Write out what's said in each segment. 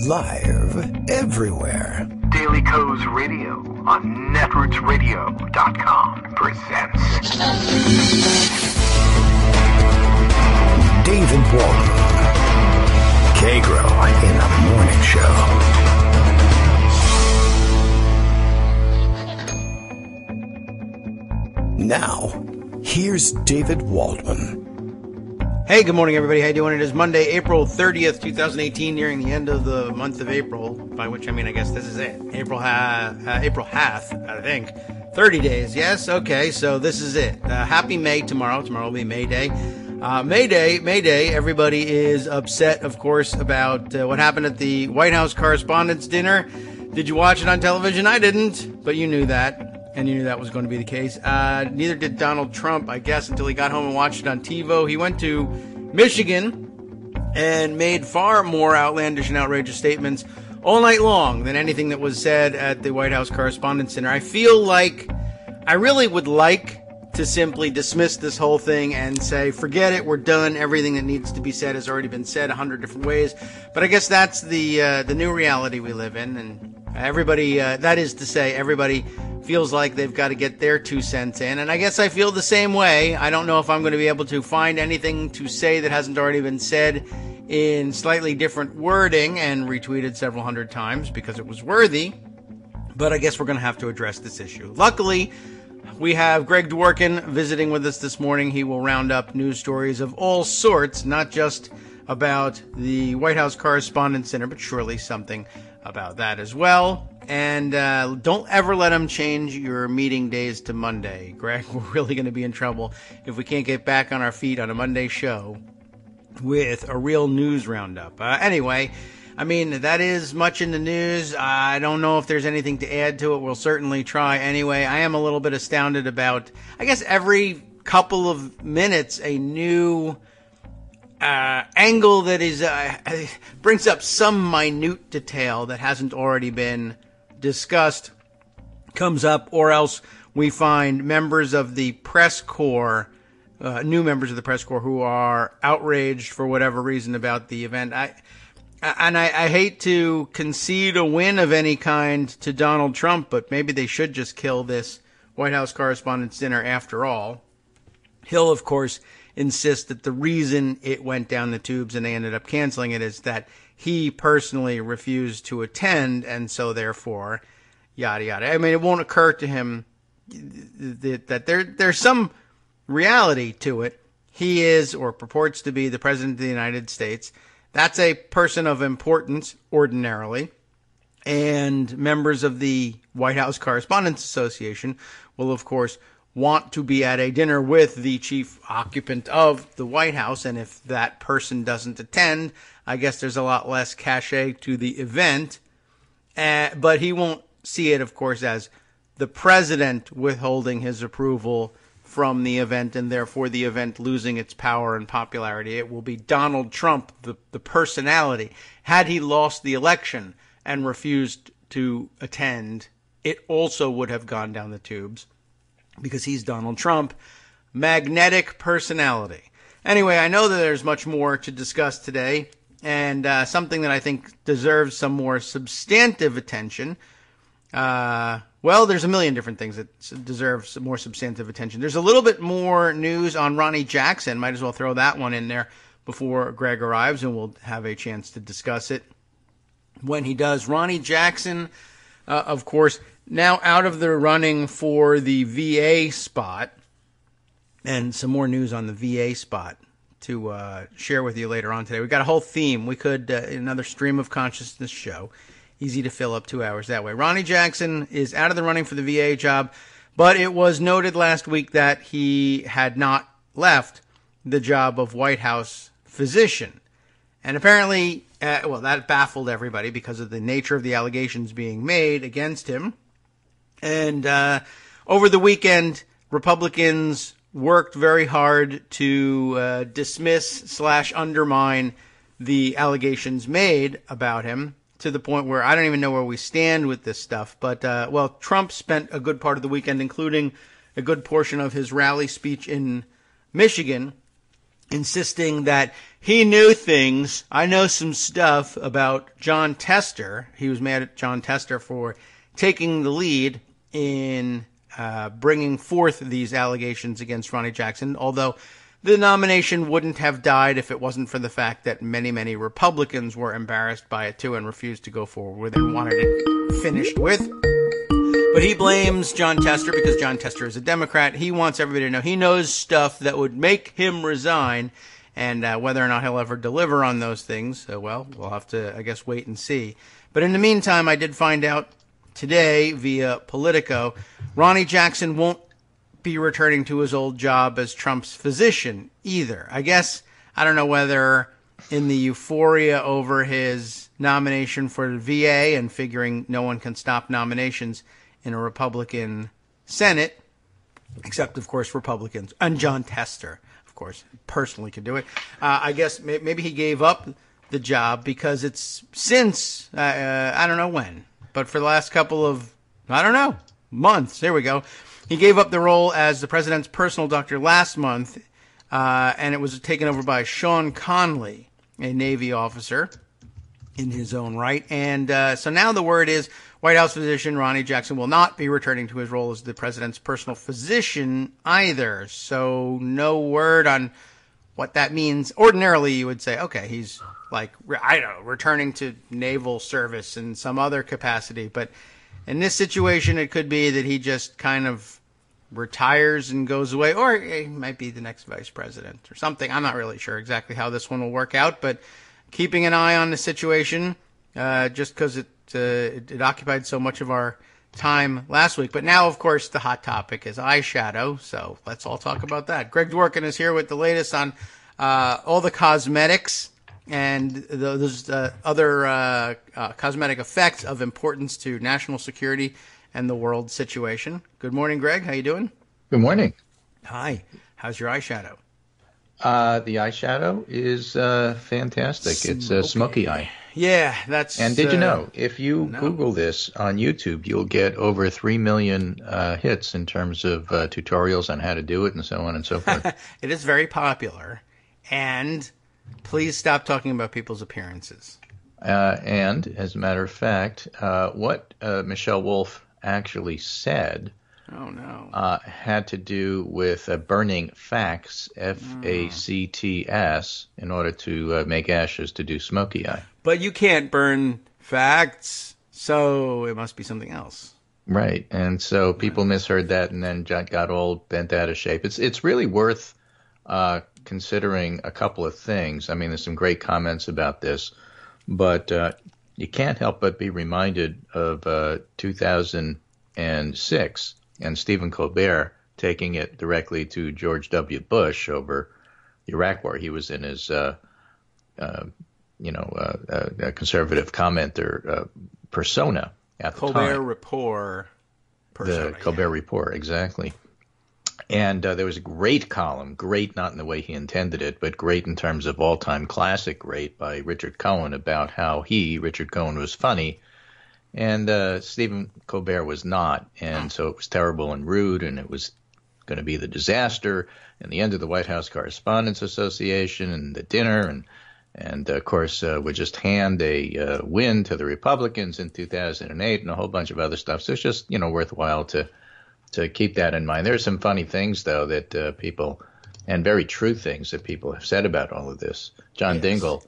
Live everywhere. Daily Co's Radio on netrootsradio.com presents David Waldman. Kagro in the Morning Show. Now, here's David Waldman. Hey, good morning, everybody. How you doing? It is Monday, April 30th, 2018, nearing the end of the month of April, by which I mean, I guess this is it. April half, I think. 30 days, yes? Okay, so this is it. Happy May tomorrow. Tomorrow will be May Day. May Day. Everybody is upset, of course, about what happened at the White House Correspondents' Dinner. Did you watch it on television? I didn't, but you knew that. And you knew that was going to be the case. Neither did Donald Trump, I guess, until he got home and watched it on TiVo. He went to Michigan and made far more outlandish and outrageous statements all night long than anything that was said at the White House Correspondents' Dinner. I feel like I really would like to simply dismiss this whole thing and say, forget it, we're done. Everything that needs to be said has already been said 100 different ways. But I guess that's the new reality we live in. And everybody, that is to say, everybody feels like they've got to get their 2 cents in, and I guess I feel the same way. I don't know if I'm going to be able to find anything to say that hasn't already been said in slightly different wording and retweeted several hundred times because it was worthy, but I guess we're going to have to address this issue. Luckily, we have Greg Dworkin visiting with us this morning. He will round up news stories of all sorts, not just about the White House Correspondents' Dinner, but surely something about that as well. And don't ever let him change your meeting days to Monday. Greg, we're really going to be in trouble if we can't get back on our feet on a Monday show with a real news roundup. Anyway, I mean, that is much in the news. I don't know if there's anything to add to it. We'll certainly try anyway. I am a little bit astounded about, I guess, every couple of minutes, a new angle that is brings up some minute detail that hasn't already been discussed comes up, or else we find members of the press corps, new members of the press corps, who are outraged for whatever reason about the event. I hate to concede a win of any kind to Donald Trump, but maybe they should just kill this White House Correspondents' Dinner after all. He'll, of course, insist that the reason it went down the tubes and they ended up canceling it is that he personally refused to attend, and so therefore, yada yada. I mean, it won't occur to him that there's some reality to it. He is, or purports to be, the President of the United States. That's a person of importance, ordinarily. And members of the White House Correspondents Association will, of course, want to be at a dinner with the chief occupant of the White House, and if that person doesn't attend, I guess there's a lot less cachet to the event. But he won't see it, of course, as the president withholding his approval from the event, and therefore the event losing its power and popularity. It will be Donald Trump, the personality. Had he lost the election and refused to attend, it also would have gone down the tubes, because he's Donald Trump. Magnetic personality. Anyway, I know that there's much more to discuss today, and something that I think deserves some more substantive attention. Well, there's a million different things that deserve some more substantive attention. There's a little bit more news on Ronnie Jackson. Might as well throw that one in there before Greg arrives, and we'll have a chance to discuss it when he does. Ronnie Jackson, of course, now out of the running for the VA spot, and some more news on the VA spot to share with you later on today. We've got a whole theme. We could, another stream of consciousness show. Easy to fill up 2 hours that way. Ronnie Jackson is out of the running for the VA job, but it was noted last week that he had not left the job of White House physician. And apparently, that baffled everybody because of the nature of the allegations being made against him. And over the weekend, Republicans worked very hard to dismiss / undermine the allegations made about him, to the point where I don't even know where we stand with this stuff. But, Trump spent a good part of the weekend, including a good portion of his rally speech in Michigan, insisting that he knew things. I know some stuff about John Tester. He was mad at John Tester for taking the lead in bringing forth these allegations against Ronnie Jackson, although the nomination wouldn't have died if it wasn't for the fact that many, many Republicans were embarrassed by it too and refused to go forward with it and wanted it finished with. But he blames John Tester because John Tester is a Democrat. He wants everybody to know he knows stuff that would make him resign, and whether or not he'll ever deliver on those things, well, we'll have to, I guess, wait and see. But in the meantime, I did find out today via Politico, Ronnie Jackson won't be returning to his old job as Trump's physician either. I guess, I don't know whether in the euphoria over his nomination for the VA and figuring no one can stop nominations in a Republican Senate, except, of course, Republicans, and John Tester, of course, personally could do it. I guess maybe he gave up the job because it's since, I don't know when, but for the last couple of, I don't know, months, there we go, he gave up the role as the president's personal doctor last month, and it was taken over by Sean Conley, a Navy officer in his own right. And so now the word is White House physician Ronnie Jackson will not be returning to his role as the president's personal physician either. So no word on what that means. Ordinarily, you would say, okay, he's like, I don't know, returning to naval service in some other capacity. But in this situation, it could be that he just kind of retires and goes away, or he might be the next vice president or something. I'm not really sure exactly how this one will work out, but keeping an eye on the situation, just because it occupied so much of our time last week. But now, of course, the hot topic is eyeshadow, so let's all talk about that. Greg Dworkin is here with the latest on all the cosmetics and those other cosmetic effects of importance to national security and the world situation. Good morning, Greg. How you doing? Good morning. Hi. How's your eyeshadow? The eyeshadow is fantastic. Smoky. It's a smoky eye. Yeah, that's... And did you know, if you Google this on YouTube, you'll get over 3 million hits in terms of tutorials on how to do it and so on and so forth. It is very popular. And please stop talking about people's appearances. And, as a matter of fact, what Michelle Wolf actually said had to do with burning facts, F-A-C-T-S, in order to make ashes to do smoky eye. But you can't burn facts, so it must be something else. Right, and so people misheard that and then got all bent out of shape. It's really worth considering a couple of things. I mean, there's some great comments about this, but you can't help but be reminded of 2006 and Stephen Colbert taking it directly to George W. Bush over the Iraq War. He was in his, conservative commenter persona at the time. Colbert Report persona. The Colbert Report, exactly. And there was a great column, great not in the way he intended it, but great in terms of all-time classic great by Richard Cohen about how Richard Cohen, was funny, and Stephen Colbert was not. And so it was terrible and rude, and it was going to be the disaster and the end of the White House Correspondents Association and the dinner, and of course would just hand a win to the Republicans in 2008 and a whole bunch of other stuff. So it's just, worthwhile to keep that in mind. There are some funny things, though, that people, and very true things that people have said about all of this. John Dingell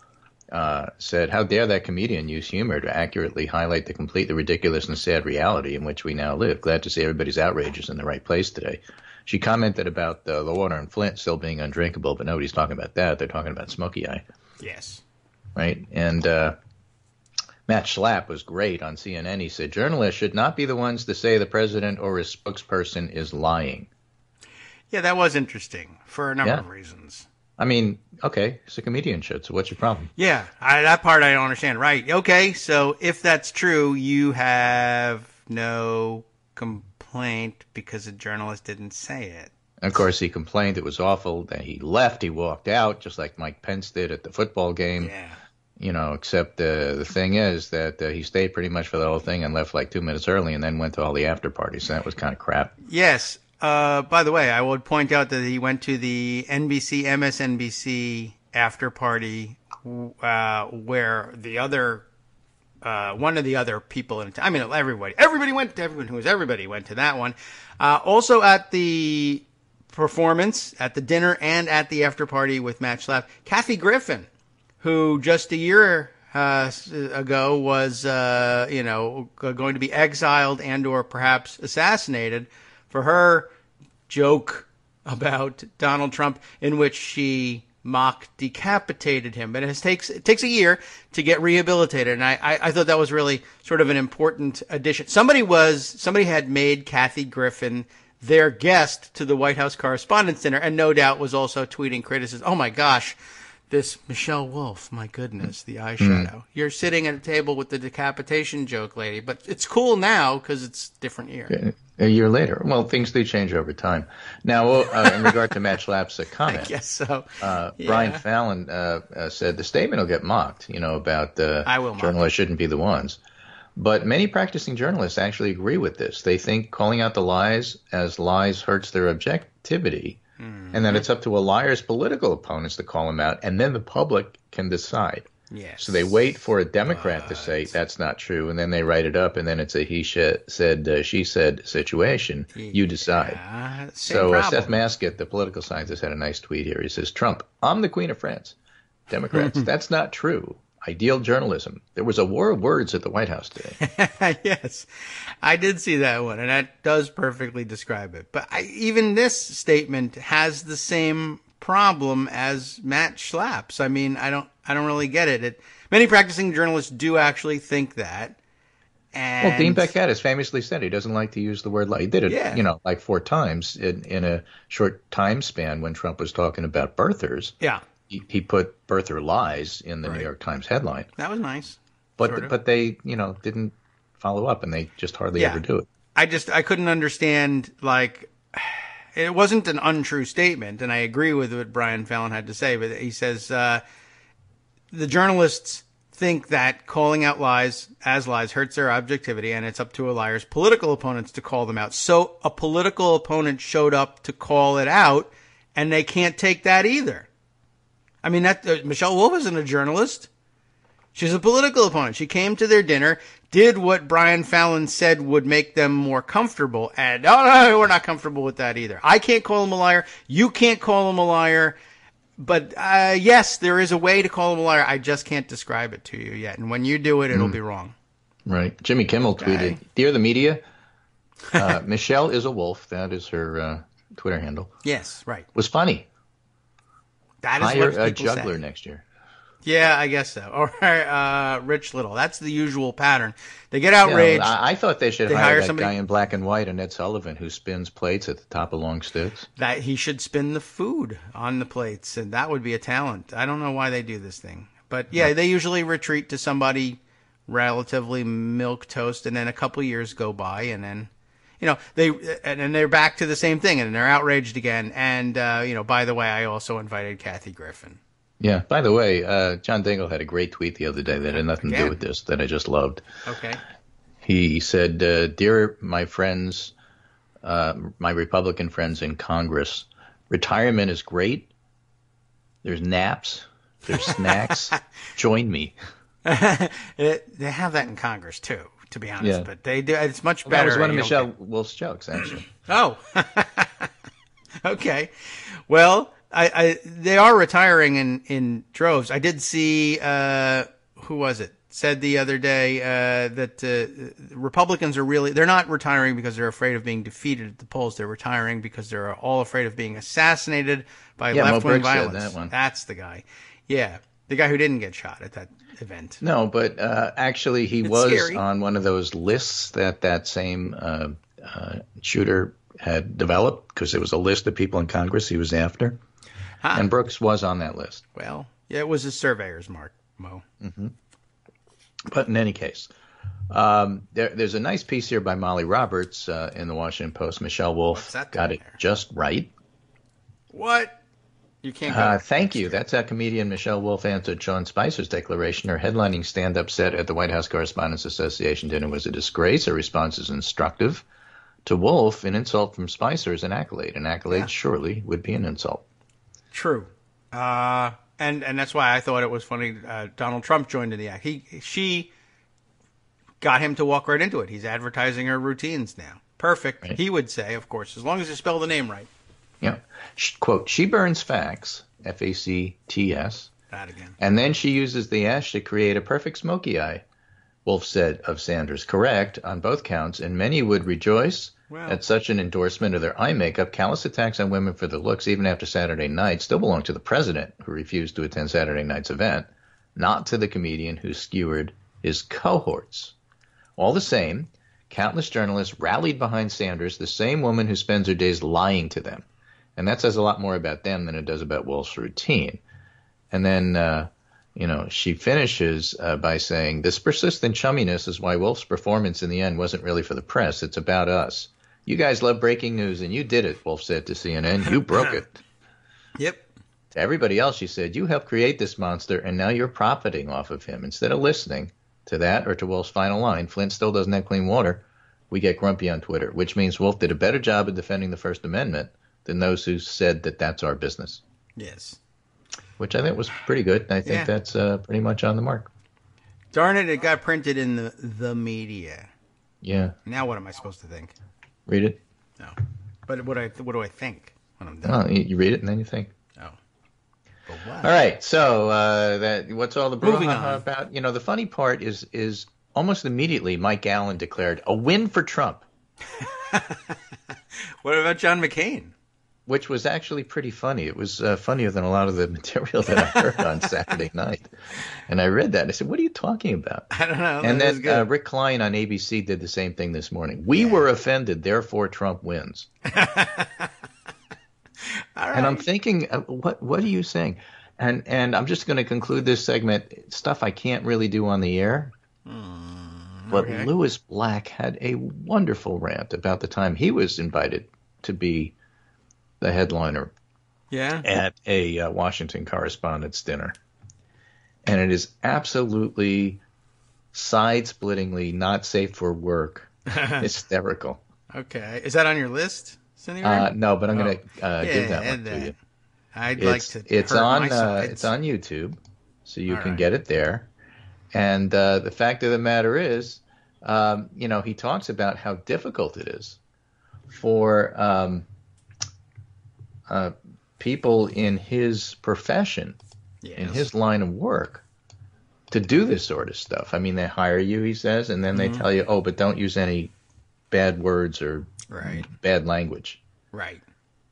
said, how dare that comedian use humor to accurately highlight the completely ridiculous and sad reality in which we now live. Glad to see everybody's outrage is in the right place today. She commented about the water in Flint still being undrinkable, but nobody's talking about that. They're talking about smoky eye. Yes. Right? And Matt Schlapp was great on CNN. He said, journalists should not be the ones to say the president or his spokesperson is lying. Yeah, that was interesting for a number of reasons. I mean, okay, it's a comedian show, so what's your problem? Yeah, that part I don't understand. Right. Okay, so if that's true, you have no complaint because a journalist didn't say it. Of course, he complained it was awful. Then he left. He walked out, just like Mike Pence did at the football game. Yeah. Except the thing is that he stayed pretty much for the whole thing and left like 2 minutes early and then went to all the after parties. So that was kind of crap. Yes. By the way, I would point out that he went to the NBC, MSNBC, after party where the other one of the other people in town. I mean, everybody went to that one. Also at the performance, at the dinner, and at the after party with Matt Schlapp, Kathy Griffin, who just a year ago was, going to be exiled and or perhaps assassinated for her joke about Donald Trump in which she mock decapitated him. But it takes a year to get rehabilitated. And I thought that was really sort of an important addition. Somebody had made Kathy Griffin their guest to the White House Correspondents' Dinner, and no doubt was also tweeting criticism. Oh my gosh, this Michelle Wolf, my goodness, the eyeshadow. You're sitting at a table with the decapitation joke lady, but it's cool now because it's a different year. A year later. Well, things do change over time. Now, in regard to Matt Schlapp's comment, I guess so. Brian Fallon said the statement will get mocked, about journalists shouldn't be the ones. But many practicing journalists actually agree with this. They think calling out the lies as lies hurts their objectivity, and that it's up to a liar's political opponents to call them out, and then the public can decide. Yes. So they wait for a Democrat to say that's not true, and then they write it up, and then it's a he said, she said situation. You decide. So Seth Maskett, the political scientist, had a nice tweet here. He says, Trump, I'm the Queen of France. Democrats, that's not true. Ideal journalism. There was a war of words at the White House today. Yes, I did see that one, and that does perfectly describe it. But even this statement has the same problem as Matt Schlapp's. I mean, I don't really get it. Many practicing journalists do actually think that. And well, Dean Backatis famously said he doesn't like to use the word lie. He did it, like 4 times in a short time span when Trump was talking about birthers. Yeah. He put birther lies in the New York Times headline. That was nice. But they, didn't follow up, and they just hardly ever do it. I couldn't understand, it wasn't an untrue statement, and I agree with what Brian Fallon had to say, but he says the journalists think that calling out lies as lies hurts their objectivity, and it's up to a liar's political opponents to call them out. So a political opponent showed up to call it out, and they can't take that either. I mean, Michelle Wolf isn't a journalist. She's a political opponent. She came to their dinner, did what Brian Fallon said would make them more comfortable, and no, we're not comfortable with that either. I can't call him a liar. You can't call him a liar. But yes, there is a way to call him a liar. I just can't describe it to you yet. And when you do it, it'll be wrong. Right. Jimmy Kimmel tweeted, Dear the media, Michelle is a wolf. That is her Twitter handle. Yes, right. Was funny. That is Hire what people a juggler say. next year. Yeah, I guess so. All right, Rich Little. That's the usual pattern. They get outraged. Yeah, I thought they should hire that guy in black and white, Ned Sullivan, who spins plates at the top of long sticks. That he should spin the food on the plates, and that would be a talent. I don't know why they do this thing. But, yeah, they usually retreat to somebody relatively milquetoast, and then a couple years go by, and then, they're back to the same thing, and they're outraged again. And, by the way, I also invited Kathy Griffin. Yeah. By the way, John Dingell had a great tweet the other day that had nothing to do with this that I just loved. Okay. He said, Dear my friends, my Republican friends in Congress, retirement is great. There's naps. There's snacks. Join me. They have that in Congress, too, to be honest. Yeah. But they do. It's much better. That was one of Michelle Wolf's jokes, actually. Oh. Okay. Well, they are retiring in droves. I did see, who was it? Said the other day that Republicans they're not retiring because they're afraid of being defeated at the polls. They're retiring because they're all afraid of being assassinated by left-wing violence. Said that one. That's the guy. Yeah, the guy who didn't get shot at that event. No, but actually he was scary. On one of those lists that same shooter had developed, because it was a list of people in Congress he was after. Huh. And Brooks was on that list. Well, yeah, it was a surveyor's mark, Mo. Mm-hmm. But in any case, there's a nice piece here by Molly Roberts in the Washington Post. Michelle Wolf got it just right. What? You can't go Thank you. That's how comedian Michelle Wolf answered Sean Spicer's declaration. Her headlining stand-up set at the White House Correspondents Association dinner was a disgrace. Her response is instructive. To Wolf, an insult from Spicer is an accolade. An accolade surely would be an insult. True. And that's why I thought it was funny. Donald Trump joined in the act. She got him to walk right into it. He's advertising her routines now. Perfect. Right. He would say, of course, as long as you spell the name right. Yeah. Quote, she burns facts, F-A-C-T-S. That again. And then she uses the ash to create a perfect smoky eye. Wolf said of Sanders, correct on both counts, and many would rejoice at such an endorsement of their eye makeup. Callous attacks on women for their looks, even after Saturday night, still belong to the president, who refused to attend Saturday night's event, not to the comedian who skewered his cohorts. All the same, countless journalists rallied behind Sanders, the same woman who spends her days lying to them. And that says a lot more about them than it does about Wolf's routine. And then, she finishes by saying, this persistent chumminess is why Wolf's performance in the end wasn't really for the press. It's about us. You guys love breaking news, and you did it, Wolf said to CNN. You broke it. Yep. To everybody else, she said, you helped create this monster, and now you're profiting off of him. Instead of listening to that or to Wolf's final line, Flint still doesn't have clean water, we get grumpy on Twitter, which means Wolf did a better job of defending the First Amendment than those who said that that's our business. Yes. Which I think was pretty good. I think that's pretty much on the mark. Darn it, it got printed in the media. Yeah. Now what am I supposed to think? Read it? No. But what do I think when I'm done? Oh, you read it and then you think. Oh. But what? All right. So what's all the brouhaha about? The funny part is almost immediately Mike Allen declared a win for Trump. What about John McCain? Which was actually pretty funny. It was funnier than a lot of the material that I heard on Saturday night. And I read that and I said, what are you talking about? I don't know. And then Rick Klein on ABC did the same thing this morning. We were offended, therefore Trump wins. All right. And I'm thinking, what are you saying? And I'm just going to conclude this segment, stuff I can't really do on the air. But Lewis Black had a wonderful rant about the time he was invited to be the headliner at a Washington correspondents' dinner. And it is absolutely side-splittingly not safe for work, hysterical. Okay. Is that on your list, no, but I'm going to give that one to you. It's on YouTube, so you can get it there. And the fact of the matter is, he talks about how difficult it is for people in his profession, in his line of work, to do this sort of stuff. I mean, they hire you, he says, and then they tell you, oh, but don't use any bad words or bad language. Right.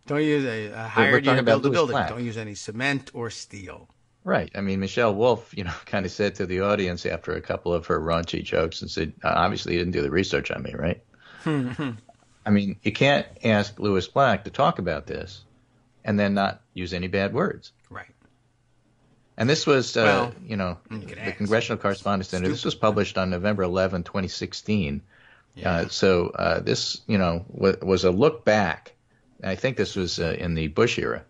Don't use hired you to build the building. Don't use any cement or steel. Right. I mean, Michelle Wolf, kind of said to the audience after a couple of her raunchy jokes and said, obviously you didn't do the research on me, right? I mean, you can't ask Lewis Black to talk about this and then not use any bad words. Right. And this was, the Congressional Correspondents' Dinner. This was published on November 11, 2016. Yeah. So this, was a look back. I think this was in the Bush era.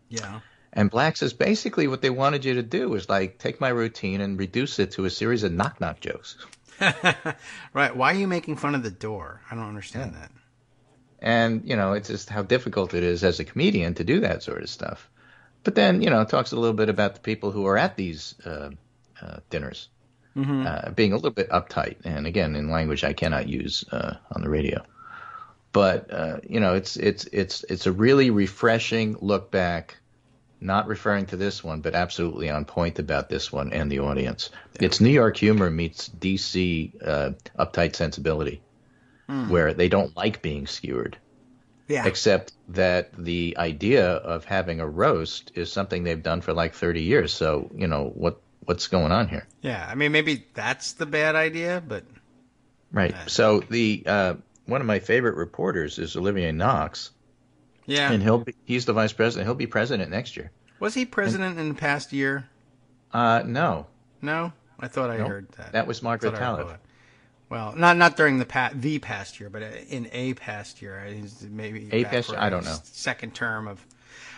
Yeah. And Black says basically what they wanted you to do is take my routine and reduce it to a series of knock-knock jokes. Right. Why are you making fun of the door? I don't understand that. And, it's just how difficult it is as a comedian to do that sort of stuff. But then, talks a little bit about the people who are at these dinners being a little bit uptight. And again, in language I cannot use on the radio. But, it's a really refreshing look back, not referring to this one, but absolutely on point about this one and the audience. Yeah. It's New York humor meets D.C. Uptight sensibility, where they don't like being skewered. Yeah. Except that the idea of having a roast is something they've done for 30 years. So, what's going on here? Yeah, I mean, maybe that's the bad idea, but... Right. So the one of my favorite reporters is Olivier Knox. Yeah. And he's the vice president. He'll be president next year. Was he president in the past year? No. No? I thought I heard that. That was Margaret Tallett. Well, not during the past year, but in a past year. Maybe a past year. I don't know. Second term of.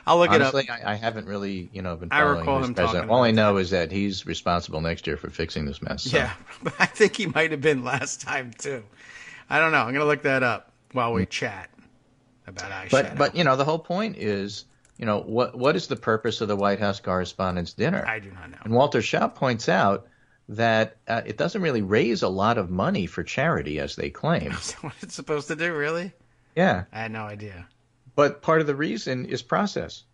I'll look Honestly, it up. I haven't really, been following who's president. All I know is that he's responsible next year for fixing this mess. So. Yeah, but I think he might have been last time too. I don't know. I'm going to look that up while we chat about eyeshadow. But the whole point is what is the purpose of the White House Correspondents' Dinner? I do not know. And Walter Schaub points out that it doesn't really raise a lot of money for charity, as they claim. Is that what it's supposed to do, really? Yeah. I had no idea. But part of the reason is process.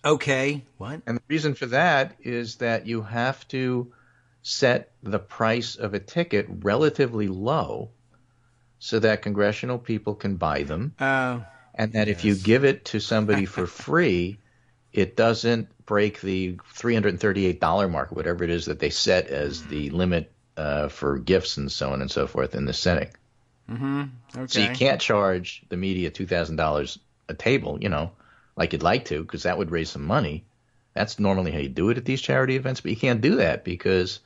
Okay. What? And the reason for that is that you have to set the price of a ticket relatively low so that congressional people can buy them. And that if you give it to somebody for free, it doesn't break the $338 mark, whatever it is that they set as the limit for gifts and so on and so forth in this setting. Mm-hmm. Okay. So you can't charge the media $2,000 a table, like you'd like to, because that would raise some money. That's normally how you do it at these charity events, but you can't do that because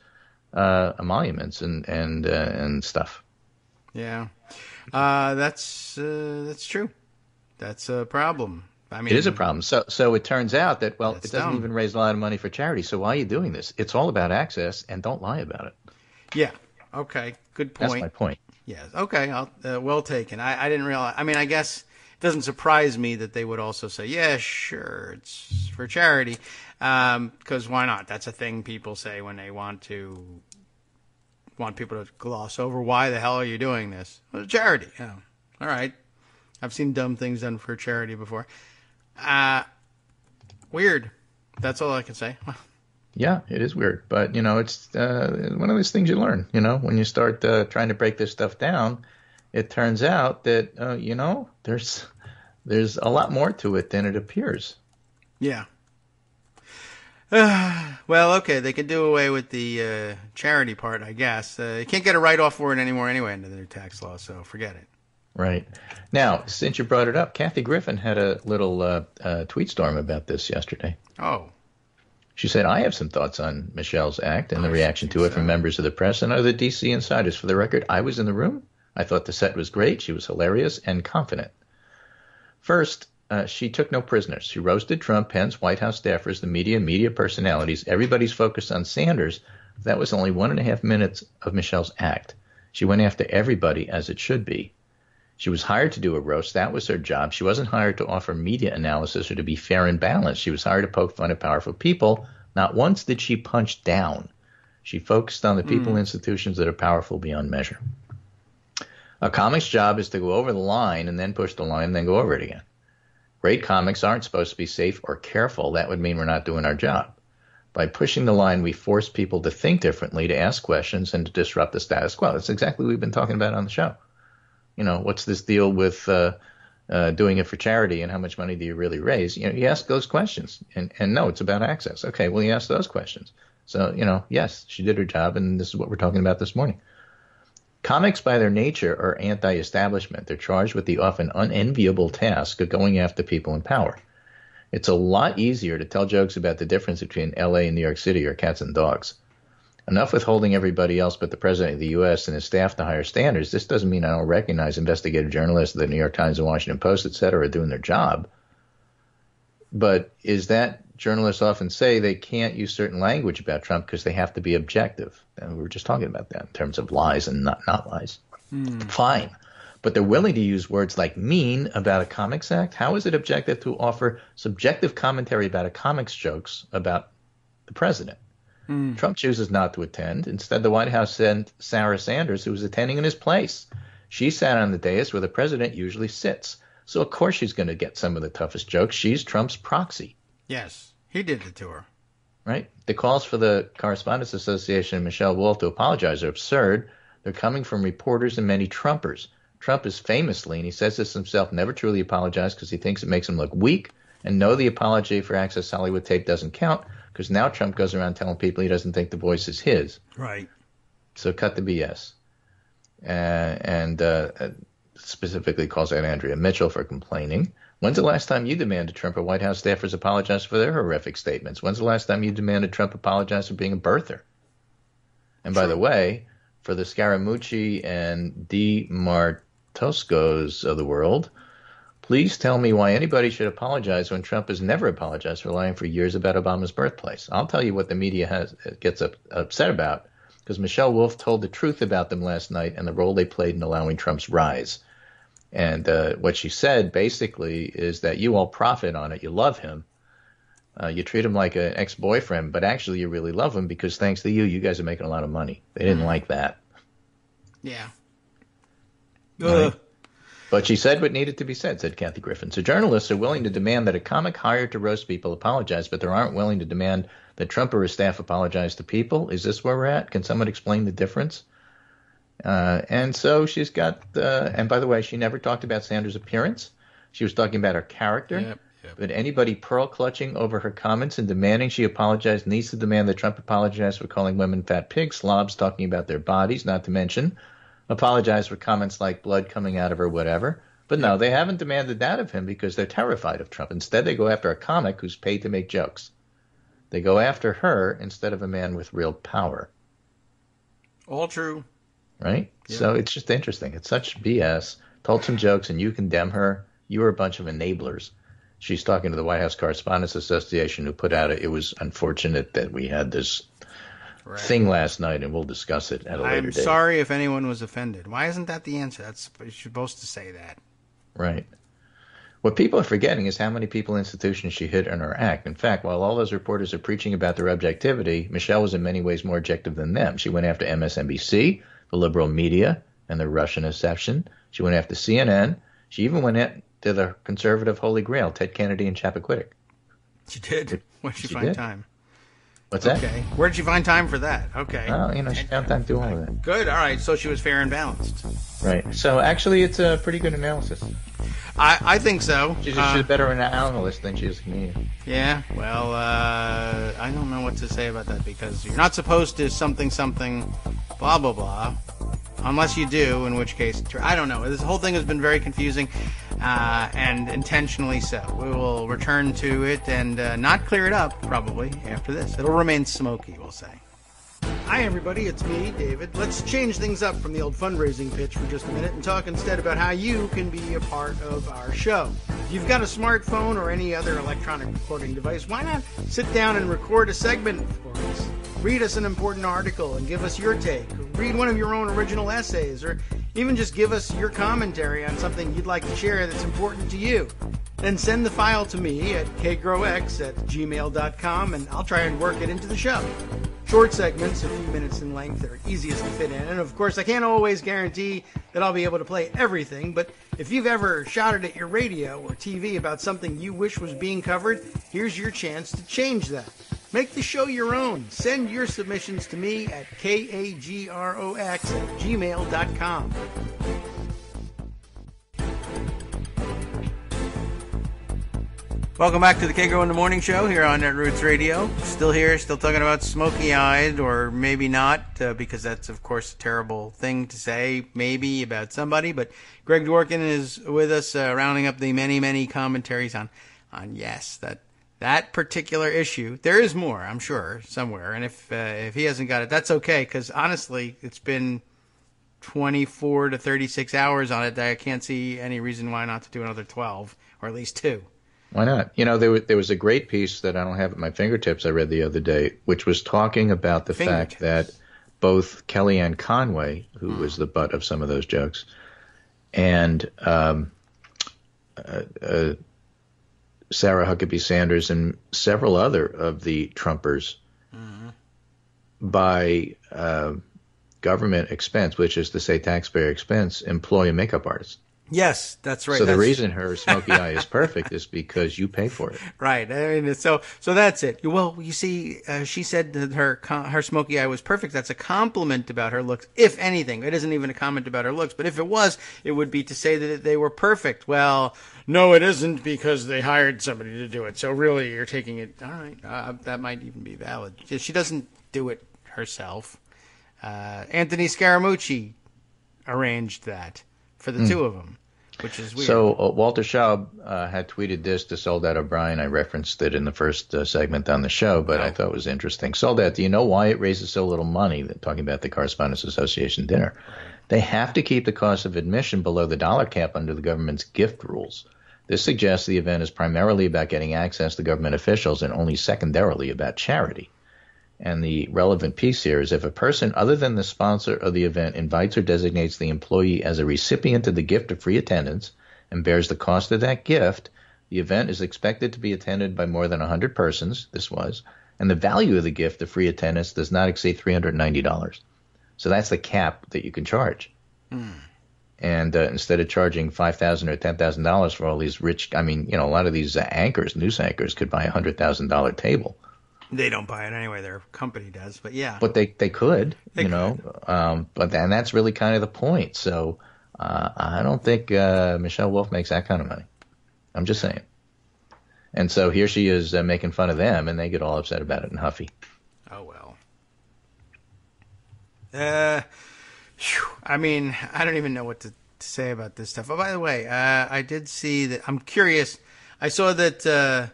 emoluments and stuff. Yeah, that's true. That's a problem. I mean, it is a problem. So it turns out that, it doesn't dumb. even raise a lot of money for charity. So why are you doing this? It's all about access, and don't lie about it. Yeah. Okay. Good point. That's my point. Yes. Okay. Well taken. I didn't realize. I mean, I guess it doesn't surprise me that they would also say, yeah, sure, it's for charity. Because why not? That's a thing people say when they want people to gloss over. Why the hell are you doing this? Well, it's charity. Yeah. All right. I've seen dumb things done for charity before. Weird. That's all I can say. Yeah, it is weird. But, it's one of those things you learn, when you start trying to break this stuff down, it turns out that, there's a lot more to it than it appears. Yeah. Well, okay, they can do away with the charity part, I guess. You can't get a write-off for it anymore anyway under their tax law, so forget it. Right. Now, since you brought it up, Kathy Griffin had a little tweet storm about this yesterday. Oh. She said, I have some thoughts on Michelle's act and the reaction to it from members of the press and other D.C. insiders. For the record, I was in the room. I thought the set was great. She was hilarious and confident. First, she took no prisoners. She roasted Trump, Pence, White House staffers, the media personalities. Everybody's focused on Sanders. That was only 1.5 minutes of Michelle's act. She went after everybody as it should be. She was hired to do a roast. That was her job. She wasn't hired to offer media analysis or to be fair and balanced. She was hired to poke fun at powerful people. Not once did she punch down. She focused on the people and institutions that are powerful beyond measure. A comic's job is to go over the line and then push the line and then go over it again. Great comics aren't supposed to be safe or careful. That would mean we're not doing our job. By pushing the line, we force people to think differently, to ask questions, and to disrupt the status quo. That's exactly what we've been talking about on the show. What's this deal with doing it for charity and how much money do you really raise? You ask those questions. And no, it's about access. Okay, well, you ask those questions. So, yes, she did her job, and this is what we're talking about this morning. Comics, by their nature, are anti-establishment. They're charged with the often unenviable task of going after people in power. It's a lot easier to tell jokes about the difference between L.A. and New York City or cats and dogs. Enough with holding everybody else but the president of the U.S. and his staff to higher standards. This doesn't mean I don't recognize investigative journalists, the New York Times and Washington Post, et cetera, are doing their job. But is that journalists often say they can't use certain language about Trump because they have to be objective? And we were just talking about that in terms of lies and not lies. Fine. But they're willing to use words like mean about a comics act. How is it objective to offer subjective commentary about a comics jokes about the president? Trump chooses not to attend. Instead, the White House sent Sarah Sanders, who was attending in his place. She sat on the dais where the president usually sits. So, of course, she's going to get some of the toughest jokes. She's Trump's proxy. Yes, he did it to her. Right? The calls for the Correspondents Association and Michelle Wolf to apologize are absurd. They're coming from reporters and many Trumpers. Trump is famously, and he says this himself, never truly apologized because he thinks it makes him look weak. And no, the apology for Access Hollywood tape doesn't count, because now Trump goes around telling people he doesn't think the voice is his. Right. So cut the BS. And specifically calls out Andrea Mitchell for complaining. When's the last time you demanded Trump or White House staffers apologize for their horrific statements? When's the last time you demanded Trump apologize for being a birther? And by the way, for the Scaramucci and DeMartoscos of the world, please tell me why anybody should apologize when Trump has never apologized for lying for years about Obama's birthplace. I'll tell you what the media gets upset about, because Michelle Wolf told the truth about them last night and the role they played in allowing Trump's rise. And what she said basically is that you all profit on it. You love him. You treat him like an ex-boyfriend, but actually you really love him because thanks to you, you guys are making a lot of money. They didn't like that. Yeah. Right? But she said what needed to be said Kathy Griffin. So journalists are willing to demand that a comic hired to roast people apologize, but they aren't willing to demand that Trump or his staff apologize to people. Is this where we're at? Can someone explain the difference? And so she's got, and by the way, she never talked about Sanders' appearance. She was talking about her character. Yep. But anybody pearl clutching over her comments and demanding she apologize needs to demand that Trump apologize for calling women fat pigs, slobs, talking about their bodies, not to mention apologize for comments like blood coming out of her, whatever. But no, they haven't demanded that of him because they're terrified of Trump. Instead, they go after a comic who's paid to make jokes. They go after her instead of a man with real power. All true. Right? Yep. So it's just interesting. It's such BS. Told some jokes and you condemn her. You are a bunch of enablers. She's talking to the White House Correspondents Association, who put out it was unfortunate that we had this thing last night, and we'll discuss it at a later date. I'm sorry if anyone was offended. Why isn't that the answer? You're supposed to say that. Right. What people are forgetting is how many people and institutions she hit in her act. In fact, while all those reporters are preaching about their objectivity, Michelle was in many ways more objective than them. She went after MSNBC, the liberal media, and the Russian exception. She went after CNN. She even went to the conservative Holy Grail, Ted Kennedy and Chappaquiddick. She did? Where did she find time? What's that? Okay. Where did she find time for that? Okay. Oh, she found time to do all of that. Good. All right. So she was fair and balanced. Right. So actually, it's a pretty good analysis. I think so. She's better an analyst than she is a comedian. Yeah. Well, I don't know what to say about that because you're not supposed to something, blah, blah, blah. Unless you do, in which case, I don't know. This whole thing has been very confusing, and intentionally so. We will return to it and not clear it up, probably, after this. It'll remain smoky, we'll say. Hi, everybody. It's me, David. Let's change things up from the old fundraising pitch for just a minute and talk instead about how you can be a part of our show. If you've got a smartphone or any other electronic recording device, why not sit down and record a segment for us? Read us an important article and give us your take. Read one of your own original essays, or even just give us your commentary on something you'd like to share that's important to you. Then send the file to me at kagrox@gmail.com, and I'll try and work it into the show. Short segments, a few minutes in length, are easiest to fit in. And of course, I can't always guarantee that I'll be able to play everything, but if you've ever shouted at your radio or TV about something you wish was being covered, here's your chance to change that. Make the show your own. Send your submissions to me at kagrox@gmail.com. Welcome back to the Kagro in the Morning Show here on Netroots Radio. Still here, still talking about smoky-eyed, or maybe not, because that's, of course, a terrible thing to say, maybe, about somebody. But Greg Dworkin is with us, rounding up the many, many commentaries on yes, that particular issue. There is more, I'm sure, somewhere. And if he hasn't got it, that's okay, because honestly, it's been 24 to 36 hours on it that I can't see any reason why not to do another 12, or at least 2. Why not? There was a great piece that I don't have at my fingertips I read the other day, which was talking about the fact that both Kellyanne Conway, who was the butt of some of those jokes, and Sarah Huckabee Sanders and several other of the Trumpers, by government expense, which is to say taxpayer expense, employ a makeup artist. Yes, that's right. So the reason her smoky eye is perfect is because you pay for it. Right. I mean, so that's it. Well, you see, she said that her smoky eye was perfect. That's a compliment about her looks. If anything, it isn't even a comment about her looks. But if it was, it would be to say that they were perfect. Well, no, it isn't, because they hired somebody to do it. So really, you're taking it. All right, that might even be valid. She doesn't do it herself. Anthony Scaramucci arranged that for the two of them, which is weird. So Walter Schaub had tweeted this to Soldat O'Brien. I referenced it in the first segment on the show, but I thought it was interesting. Soldat, do you know why it raises so little money? Talking about the Correspondents Association dinner. They have to keep the cost of admission below the dollar cap under the government's gift rules. This suggests the event is primarily about getting access to government officials and only secondarily about charity. And the relevant piece here is if a person other than the sponsor of the event invites or designates the employee as a recipient of the gift of free attendance and bears the cost of that gift, the event is expected to be attended by more than 100 persons, and the value of the gift of free attendance does not exceed $390. So that's the cap that you can charge. And instead of charging $5,000 or $10,000 for all these rich, a lot of these news anchors could buy a $100,000 table. They don't buy it anyway. Their company does, but yeah. But they could, but that's really kind of the point. So I don't think Michelle Wolf makes that kind of money. I'm just saying. And so here she is making fun of them, and they get all upset about it and huffy. Oh, well. I don't even know what to say about this stuff. Oh, by the way, I did see that. I'm curious. I saw that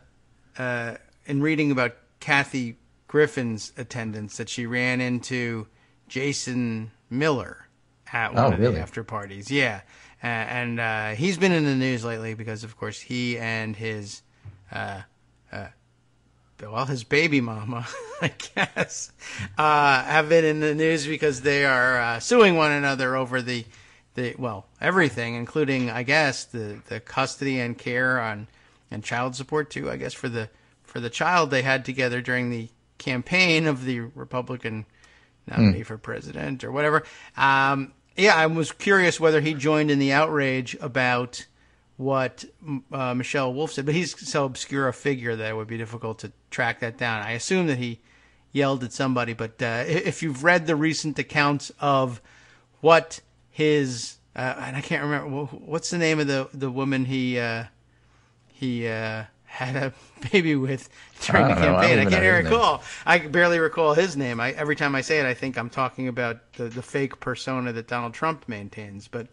in reading about Kathy Griffin's attendance that she ran into Jason Miller at one of the after parties. Yeah. And he's been in the news lately because, of course, he and his his baby mama, I guess, have been in the news because they are suing one another over the everything, including, I guess, the custody and care and child support too, I guess, for the child they had together during the campaign of the Republican nominee for president or whatever. I was curious whether he joined in the outrage about what Michelle Wolf said, but he's so obscure a figure that it would be difficult to track that down. I assume that he yelled at somebody, but if you've read the recent accounts of what his and I can't remember what's the name of the woman he had a baby with during the campaign. I can't recall. I barely recall his name. Every time I say it, I think I'm talking about the fake persona that Donald Trump maintains. But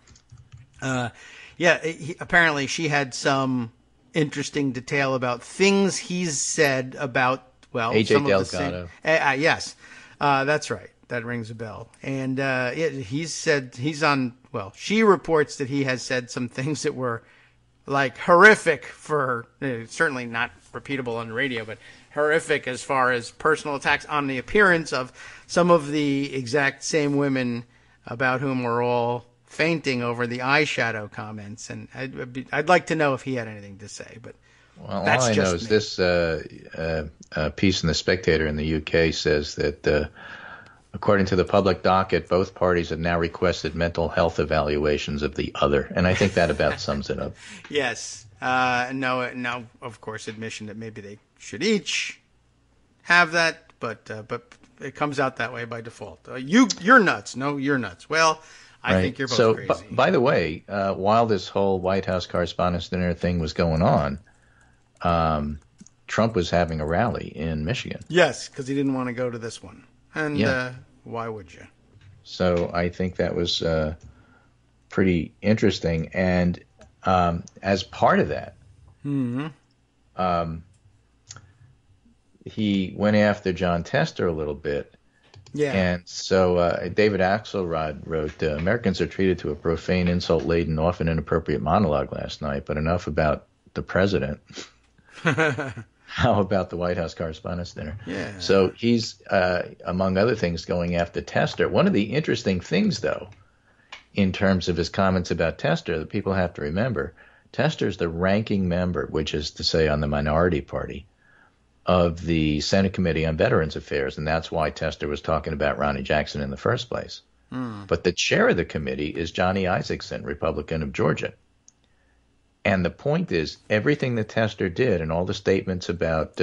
apparently she had some interesting detail about things he's said about AJ Delgado. Yes, that's right. That rings a bell. And he said she reports that he has said some things that were like horrific for certainly not repeatable on the radio, but horrific as far as personal attacks on the appearance of some of the exact same women about whom we're all fainting over the eyeshadow comments. And I'd like to know if he had anything to say, but that's all I just know is this piece in the Spectator in the UK says that according to the public docket, both parties have now requested mental health evaluations of the other. And I think that about sums it up. Yes. No, of course, admission that maybe they should each have that, but it comes out that way by default. You're nuts. No, you're nuts. Well, I think you're both crazy. By the way, while this whole White House Correspondents' Dinner thing was going on, Trump was having a rally in Michigan. Yes, because he didn't want to go to this one. And why would you? So I think that was pretty interesting. And as part of that, he went after John Tester a little bit. Yeah. And so David Axelrod wrote, Americans are treated to a profane, insult-laden, often inappropriate monologue last night, but enough about the president. How about the White House Correspondents' Dinner? Yeah. So he's, among other things, going after Tester. One of the interesting things, though, in terms of his comments about Tester, that people have to remember, Tester's the ranking member, which is to say on the minority party, of the Senate Committee on Veterans Affairs, and that's why Tester was talking about Ronnie Jackson in the first place. But the chair of the committee is Johnny Isakson, Republican of Georgia. And the point is, everything that Tester did and all the statements about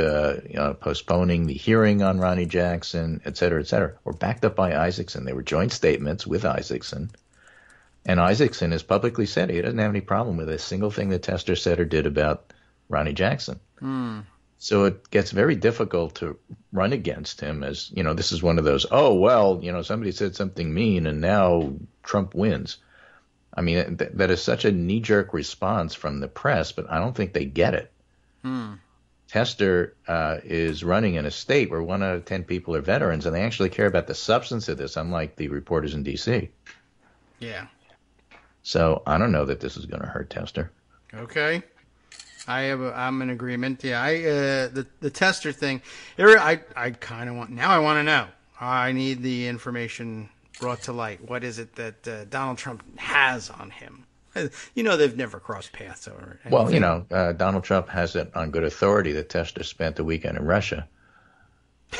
postponing the hearing on Ronnie Jackson, et cetera, were backed up by Isakson. They were joint statements with Isakson. And Isakson has publicly said he doesn't have any problem with a single thing that Tester said or did about Ronnie Jackson. So it gets very difficult to run against him as, this is one of those, somebody said something mean and now Trump wins. I mean, that is such a knee-jerk response from the press, but I don't think they get it. Tester is running in a state where 1 out of 10 people are veterans, and they actually care about the substance of this, unlike the reporters in D.C. Yeah. So I don't know that this is going to hurt Tester. Okay. I'm in agreement. Yeah, the tester thing. I kind of want now. I want to know. I need the information brought to light. What is it that Donald Trump has on him? They've never crossed paths or anything. Well, Donald Trump has it on good authority that Tester spent the weekend in Russia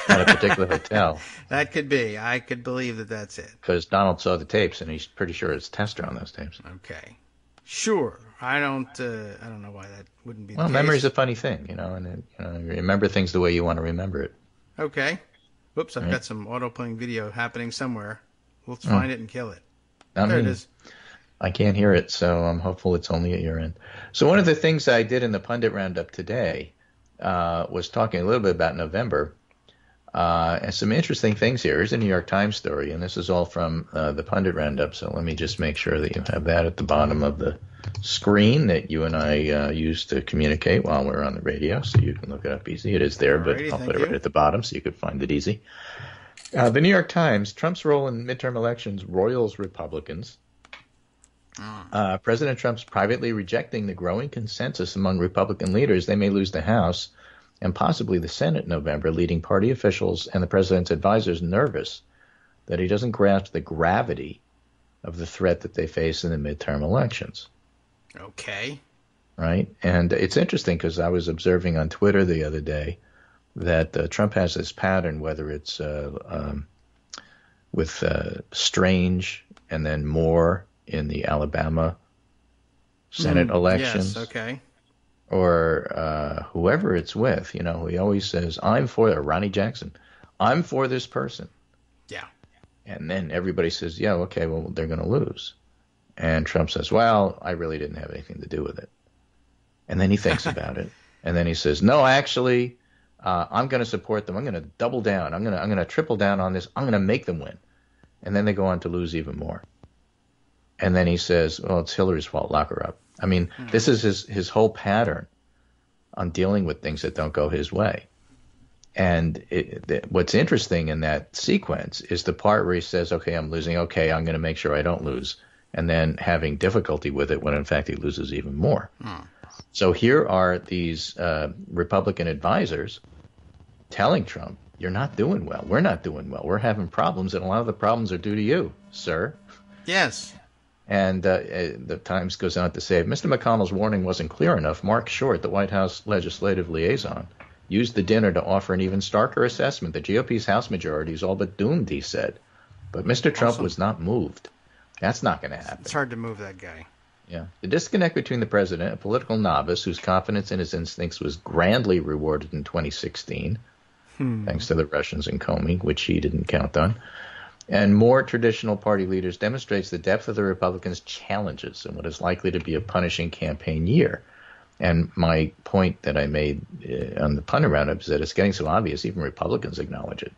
at a particular hotel. That could be. I could believe that that's it. Because Donald saw the tapes, and he's pretty sure it's Tester on those tapes. Okay. Sure. I don't know why that wouldn't be the Well, case. memory's a funny thing, and you remember things the way you want to remember it. Okay. Whoops, I've got some auto-playing video happening somewhere. Let's find it and kill it. There it is. I can't hear it, so I'm hopeful it's only at your end. So one of the things I did in the Pundit Roundup today was talking a little bit about November. And some interesting things here. Here's a New York Times story, and this is all from the Pundit Roundup, so let me just make sure that you have that at the bottom of the screen that you and I use to communicate while we're on the radio, so you can look it up easy. It is there, but I'll put it right at the bottom so you can find it easy. The New York Times, Trump's role in midterm elections roils Republicans. President Trump's privately rejecting the growing consensus among Republican leaders they may lose the House and possibly the Senate in November, leading party officials and the president's advisors nervous that he doesn't grasp the gravity of the threat that they face in the midterm elections. Okay. Right? And it's interesting because I was observing on Twitter the other day that Trump has this pattern, whether it's with Strange and then Moore in the Alabama Senate elections. Yes, okay. Or whoever it's with, he always says, I'm for Ronnie Jackson. I'm for this person. Yeah. And then everybody says, yeah, okay, well, they're going to lose. And Trump says, well, I really didn't have anything to do with it. And then he thinks about it. And then he says, no, actually, I'm going to support them. I'm going to double down. I'm going to triple down on this. I'm going to make them win. And then they go on to lose even more. And then he says, well, it's Hillary's fault. Lock her up. I mean, this is his whole pattern on dealing with things that don't go his way. And what's interesting in that sequence is the part where he says, okay, I'm losing. Okay, I'm going to make sure I don't lose. And then having difficulty with it when, in fact, he loses even more. So here are these Republican advisors telling Trump, you're not doing well. We're not doing well. We're having problems, and a lot of the problems are due to you, sir. Yes. And the Times goes on to say, if Mr. McConnell's warning wasn't clear enough, Mark Short, the White House legislative liaison, used the dinner to offer an even starker assessment. The GOP's House majority is all but doomed, he said. But Mr. Trump was not moved. That's not going to happen. It's hard to move that guy. Yeah. The disconnect between the president, a political novice whose confidence in his instincts was grandly rewarded in 2016, thanks to the Russians and Comey, which he didn't count on, and more traditional party leaders demonstrates the depth of the Republicans' challenges in what is likely to be a punishing campaign year. And my point that I made on the Pundit Roundup is that it's getting so obvious, even Republicans acknowledge it,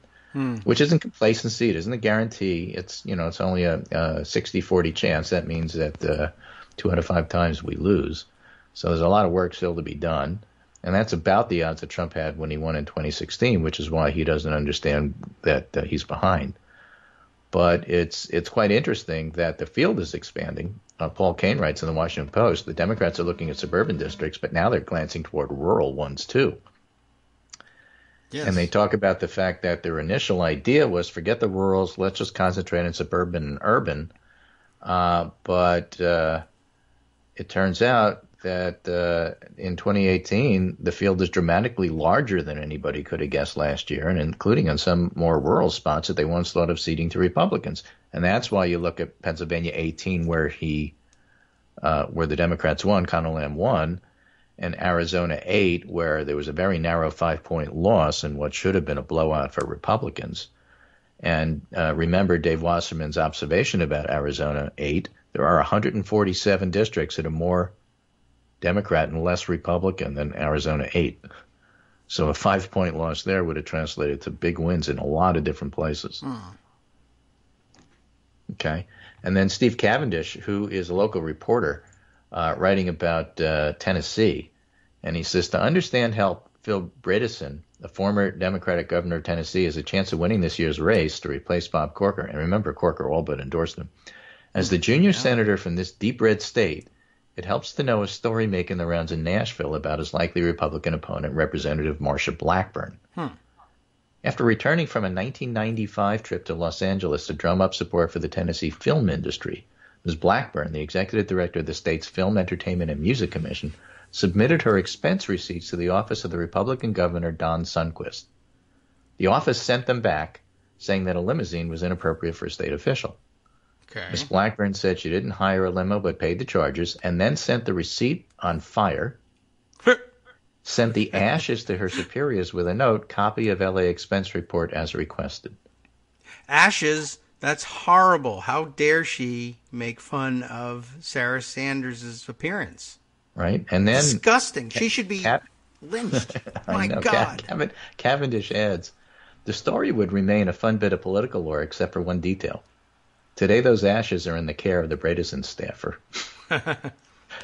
which isn't complacency. It isn't a guarantee. It's only a 60-40 chance. That means that 2 out of 5 times we lose. So there's a lot of work still to be done. And that's about the odds that Trump had when he won in 2016, which is why he doesn't understand that he's behind. But it's quite interesting that the field is expanding. Paul Kane writes in the Washington Post, the Democrats are looking at suburban districts, but now they're glancing toward rural ones too. Yes. And they talk about the fact that their initial idea was forget the rurals, let's just concentrate on suburban and urban. But it turns out that in 2018, the field is dramatically larger than anybody could have guessed last year, and including on some more rural spots that they once thought of ceding to Republicans. And that's why you look at Pennsylvania 18, where the Democrats won, Conor Lamb won, and Arizona 8, where there was a very narrow 5-point loss in what should have been a blowout for Republicans. And remember Dave Wasserman's observation about Arizona 8. There are 147 districts that are more Democrat and less Republican than Arizona 8. So a 5-point loss there would have translated to big wins in a lot of different places. Okay. And then Steve Cavendish, who is a local reporter, writing about Tennessee. And he says, to understand how Phil Bredesen, the former Democratic governor of Tennessee, has a chance of winning this year's race to replace Bob Corker. And remember, Corker all but endorsed him. As the junior senator from this deep red state, It helps to know a story making the rounds in Nashville about his likely Republican opponent, Representative Marsha Blackburn. After returning from a 1995 trip to Los Angeles to drum up support for the Tennessee film industry, Ms. Blackburn, the executive director of the state's Film, Entertainment, and Music Commission, submitted her expense receipts to the office of the Republican Governor Don Sundquist. The office sent them back, saying that a limousine was inappropriate for a state official. Okay. Ms. Blackburn said she didn't hire a limo but paid the charges, and then sent the receipt on fire, sent the ashes to her superiors with a note, copy of LA expense report as requested. Ashes? That's horrible. How dare she make fun of Sarah Sanders' appearance? Right? And then disgusting. She should be lynched. My God. Cavendish adds, the story would remain a fun bit of political lore except for one detail. Today those ashes are in the care of the Bredesen staffer.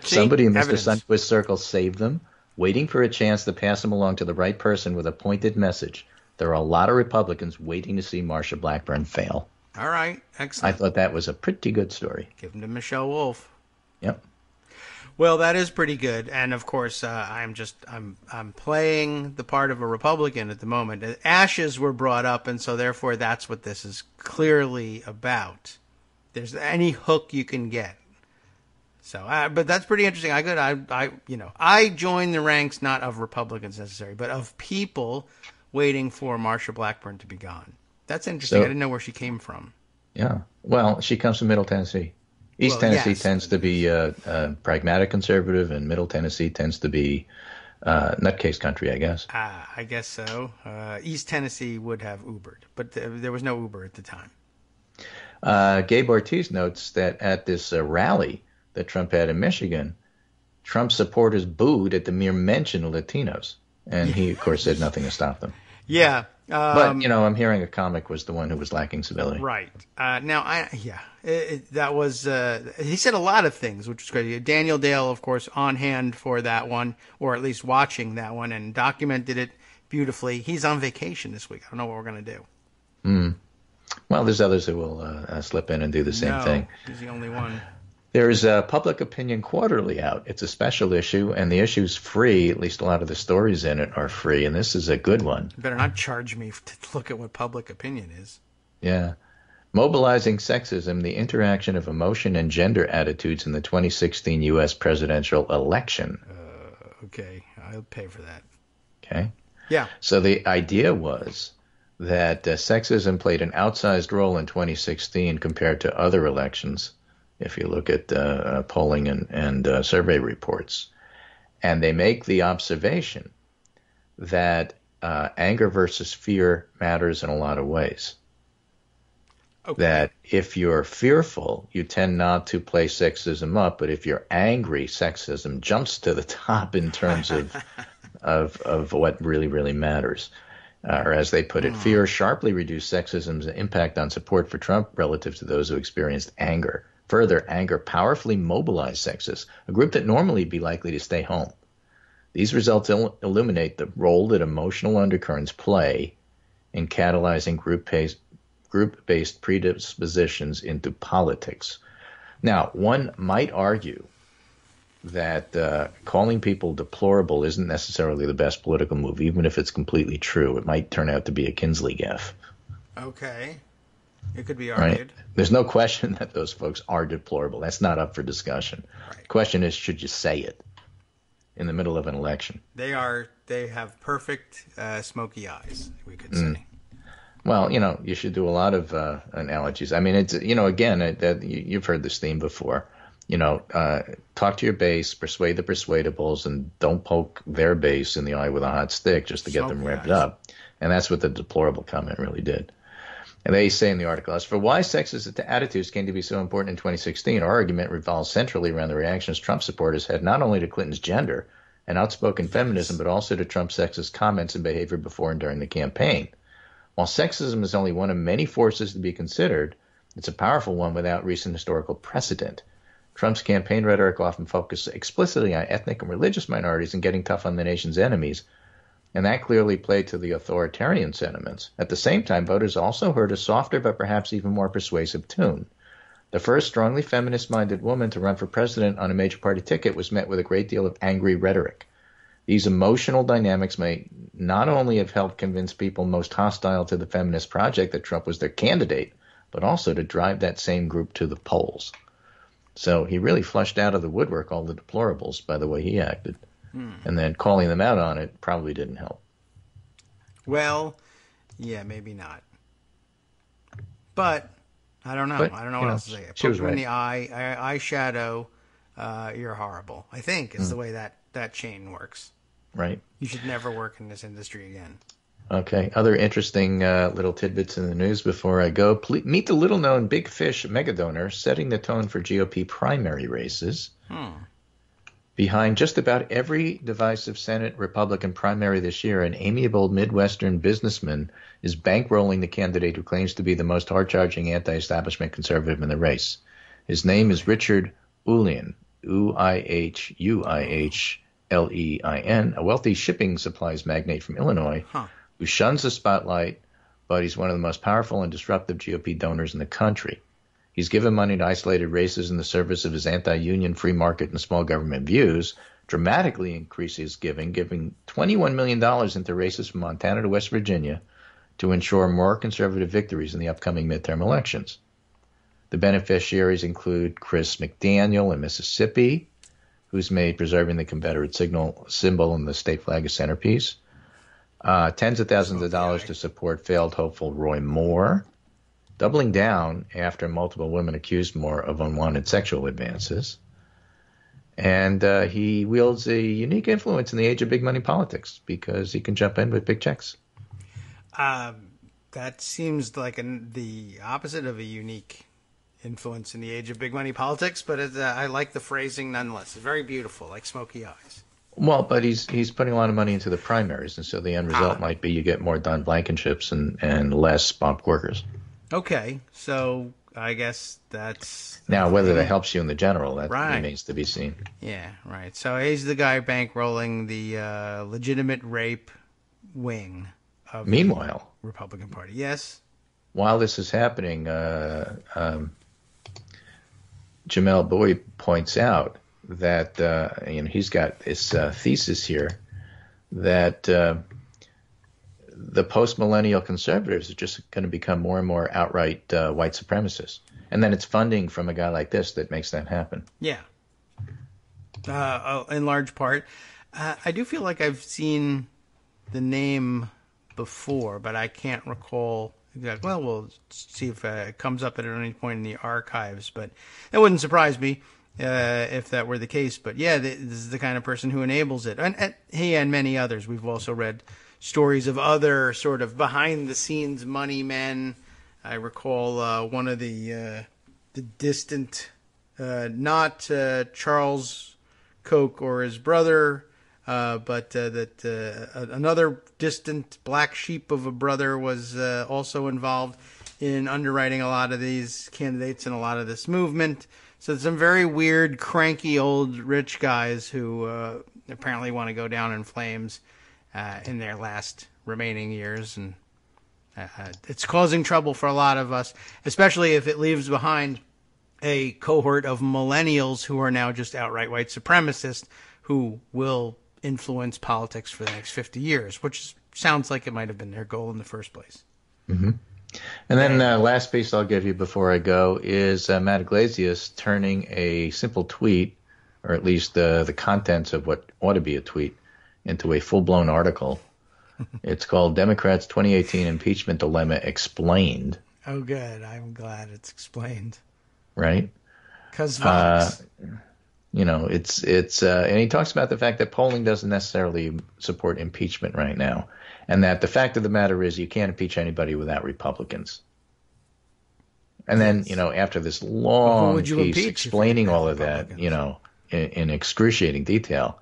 Somebody in Mr. Sundquist's circle saved them, waiting for a chance to pass them along to the right person with a pointed message. There are a lot of Republicans waiting to see Marsha Blackburn fail. All right. Excellent. I thought that was a pretty good story. Give them to Michelle Wolf. Yep. Well, that is pretty good, and of course, I'm playing the part of a Republican at the moment. Ashes were brought up, and so therefore, that's what this is clearly about. There's any hook you can get. So, but that's pretty interesting. I joined the ranks not of Republicans necessarily, but of people waiting for Marsha Blackburn to be gone. That's interesting. I didn't know where she came from. Yeah. Well, she comes from Middle Tennessee. East Tennessee tends to be pragmatic conservative, and Middle Tennessee tends to be nutcase country, I guess. I guess so. East Tennessee would have Ubered, but there was no Uber at the time. Gabe Ortiz notes that at this rally that Trump had in Michigan, Trump supporters booed at the mere mention of Latinos. And he, of course, said nothing to stop them. Yeah. But, I'm hearing a comic was the one who was lacking civility. Right. That was, he said a lot of things, which was great. Daniel Dale, of course, on hand for that one, or at least watching that one, and documented it beautifully. He's on vacation this week. I don't know what we're going to do. Well, there's others who will slip in and do the same thing. He's the only one. There's Public Opinion Quarterly out. It's a special issue, and the issue's free. At least a lot of the stories in it are free, and this is a good one. You better not charge me to look at what public opinion is. Yeah. Mobilizing Sexism, the Interaction of Emotion and Gender Attitudes in the 2016 U.S. Presidential Election. Okay, I'll pay for that. Okay. Yeah. So the idea was that sexism played an outsized role in 2016 compared to other elections, if you look at polling and survey reports. And they make the observation that anger versus fear matters in a lot of ways. Okay. That if you're fearful, you tend not to play sexism up, but if you're angry, sexism jumps to the top in terms of what really, really matters. Or as they put it, fear sharply reduced sexism's impact on support for Trump relative to those who experienced anger. Further, anger powerfully mobilized sexists, a group that normally would be likely to stay home. These results illuminate the role that emotional undercurrents play in catalyzing group-based predispositions into politics. Now, one might argue that calling people deplorable isn't necessarily the best political move, even if it's completely true. It might turn out to be a Kinsley gaffe. Okay. It could be argued. Right? There's no question that those folks are deplorable. That's not up for discussion. Right. The question is, should you say it in the middle of an election? They have perfect smoky eyes, we could say. Well, you should do a lot of analogies. I mean, it's, again, you've heard this theme before. Talk to your base, persuade the persuadables, and don't poke their base in the eye with a hot stick just to get them revved up. And that's what the deplorable comment really did. And they say in the article, as for why sexist attitudes came to be so important in 2016, our argument revolves centrally around the reactions Trump supporters had not only to Clinton's gender and outspoken feminism, but also to Trump's sexist comments and behavior before and during the campaign. While sexism is only one of many forces to be considered, it's a powerful one without recent historical precedent. Trump's campaign rhetoric often focused explicitly on ethnic and religious minorities and getting tough on the nation's enemies, and that clearly played to the authoritarian sentiments. At the same time, voters also heard a softer but perhaps even more persuasive tune. The first strongly feminist-minded woman to run for president on a major party ticket was met with a great deal of angry rhetoric. These emotional dynamics may not only have helped convince people most hostile to the feminist project that Trump was their candidate, but also to drive that same group to the polls. So he really flushed out of the woodwork all the deplorables by the way he acted. And then calling them out on it probably didn't help. Well, yeah, maybe not. But I don't know. But, I don't know what else to say. She was Poke you in right. the eye, eyeshadow, you're horrible. I think is the way that chain works. Right. You should never work in this industry again. Okay. Other interesting little tidbits in the news before I go. Meet the little-known big fish megadonor setting the tone for GOP primary races. Behind just about every divisive Senate Republican primary this year, an amiable Midwestern businessman is bankrolling the candidate who claims to be the most hard-charging anti-establishment conservative in the race. His name is Richard Uihlein, Uihlein, a wealthy shipping supplies magnate from Illinois who shuns the spotlight, but he's one of the most powerful and disruptive GOP donors in the country. He's given money to isolated races in the service of his anti-union, free market, and small government views, dramatically increases giving $21 million into races from Montana to West Virginia to ensure more conservative victories in the upcoming midterm elections. The beneficiaries include Chris McDaniel in Mississippi, who's made preserving the Confederate symbol in the state flag a centerpiece, tens of thousands of dollars to support failed hopeful Roy Moore, doubling down after multiple women accused Moore of unwanted sexual advances. And he wields a unique influence in the age of big money politics because he can jump in with big checks. That seems like the opposite of a unique influence in the age of big money politics, but I like the phrasing nonetheless. It's very beautiful, like smoky eyes. Well, but he's putting a lot of money into the primaries, and so the end result might be you get more Don Blankenships and less Bob Corkers. Okay, so I guess that's... Now, whether that helps you in the general, that remains to be seen. Yeah, right. So he's the guy bankrolling the legitimate rape wing of Meanwhile, the Republican Party. Yes? While this is happening, Jamel Bowie points out that he's got this thesis here that the post-millennial conservatives are just going to become more and more outright white supremacists. And then it's funding from a guy like this that makes that happen. Yeah. In large part. I do feel like I've seen the name before, but I can't recall exactly. Well, we'll see if it comes up at any point in the archives, but it wouldn't surprise me if that were the case. But yeah, this is the kind of person who enables it. And he and many others. We've also read stories of other sort of behind-the-scenes money men. I recall one of the distant, not Charles Koch or his brother, but another distant black sheep of a brother was also involved in underwriting a lot of these candidates and a lot of this movement. So some very weird, cranky old rich guys who apparently want to go down in flames in their last remaining years, and it's causing trouble for a lot of us, especially if it leaves behind a cohort of millennials who are now just outright white supremacists who will influence politics for the next 50 years, which sounds like it might have been their goal in the first place. Mm-hmm. And then last piece I'll give you before I go is Matt Iglesias turning a simple tweet, or at least the contents of what ought to be a tweet, into a full-blown article. It's called Democrats' 2018 Impeachment Dilemma Explained. Oh, good. I'm glad it's explained. Right? Because Vox. It's and he talks about the fact that polling doesn't necessarily support impeachment right now, and that the fact of the matter is you can't impeach anybody without Republicans. And then, after this long piece explaining all of that, in excruciating detail,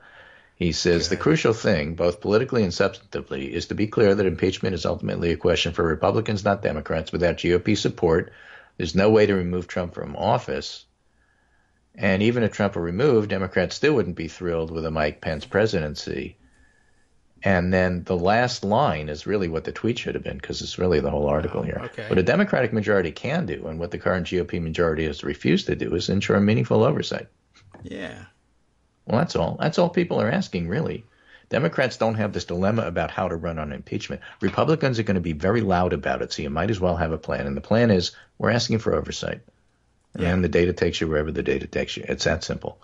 he says the crucial thing, both politically and substantively, is to be clear that impeachment is ultimately a question for Republicans, not Democrats. Without GOP support, there's no way to remove Trump from office. And even if Trump were removed, Democrats still wouldn't be thrilled with a Mike Pence presidency. And then the last line is really what the tweet should have been, because it's really the whole article here. Okay. What a Democratic majority can do, and what the current GOP majority has refused to do, is ensure meaningful oversight. Yeah. Well, that's all. That's all people are asking, really. Democrats don't have this dilemma about how to run on impeachment. Republicans are going to be very loud about it, so you might as well have a plan. And the plan is, we're asking for oversight. And the data takes you wherever the data takes you. It's that simple.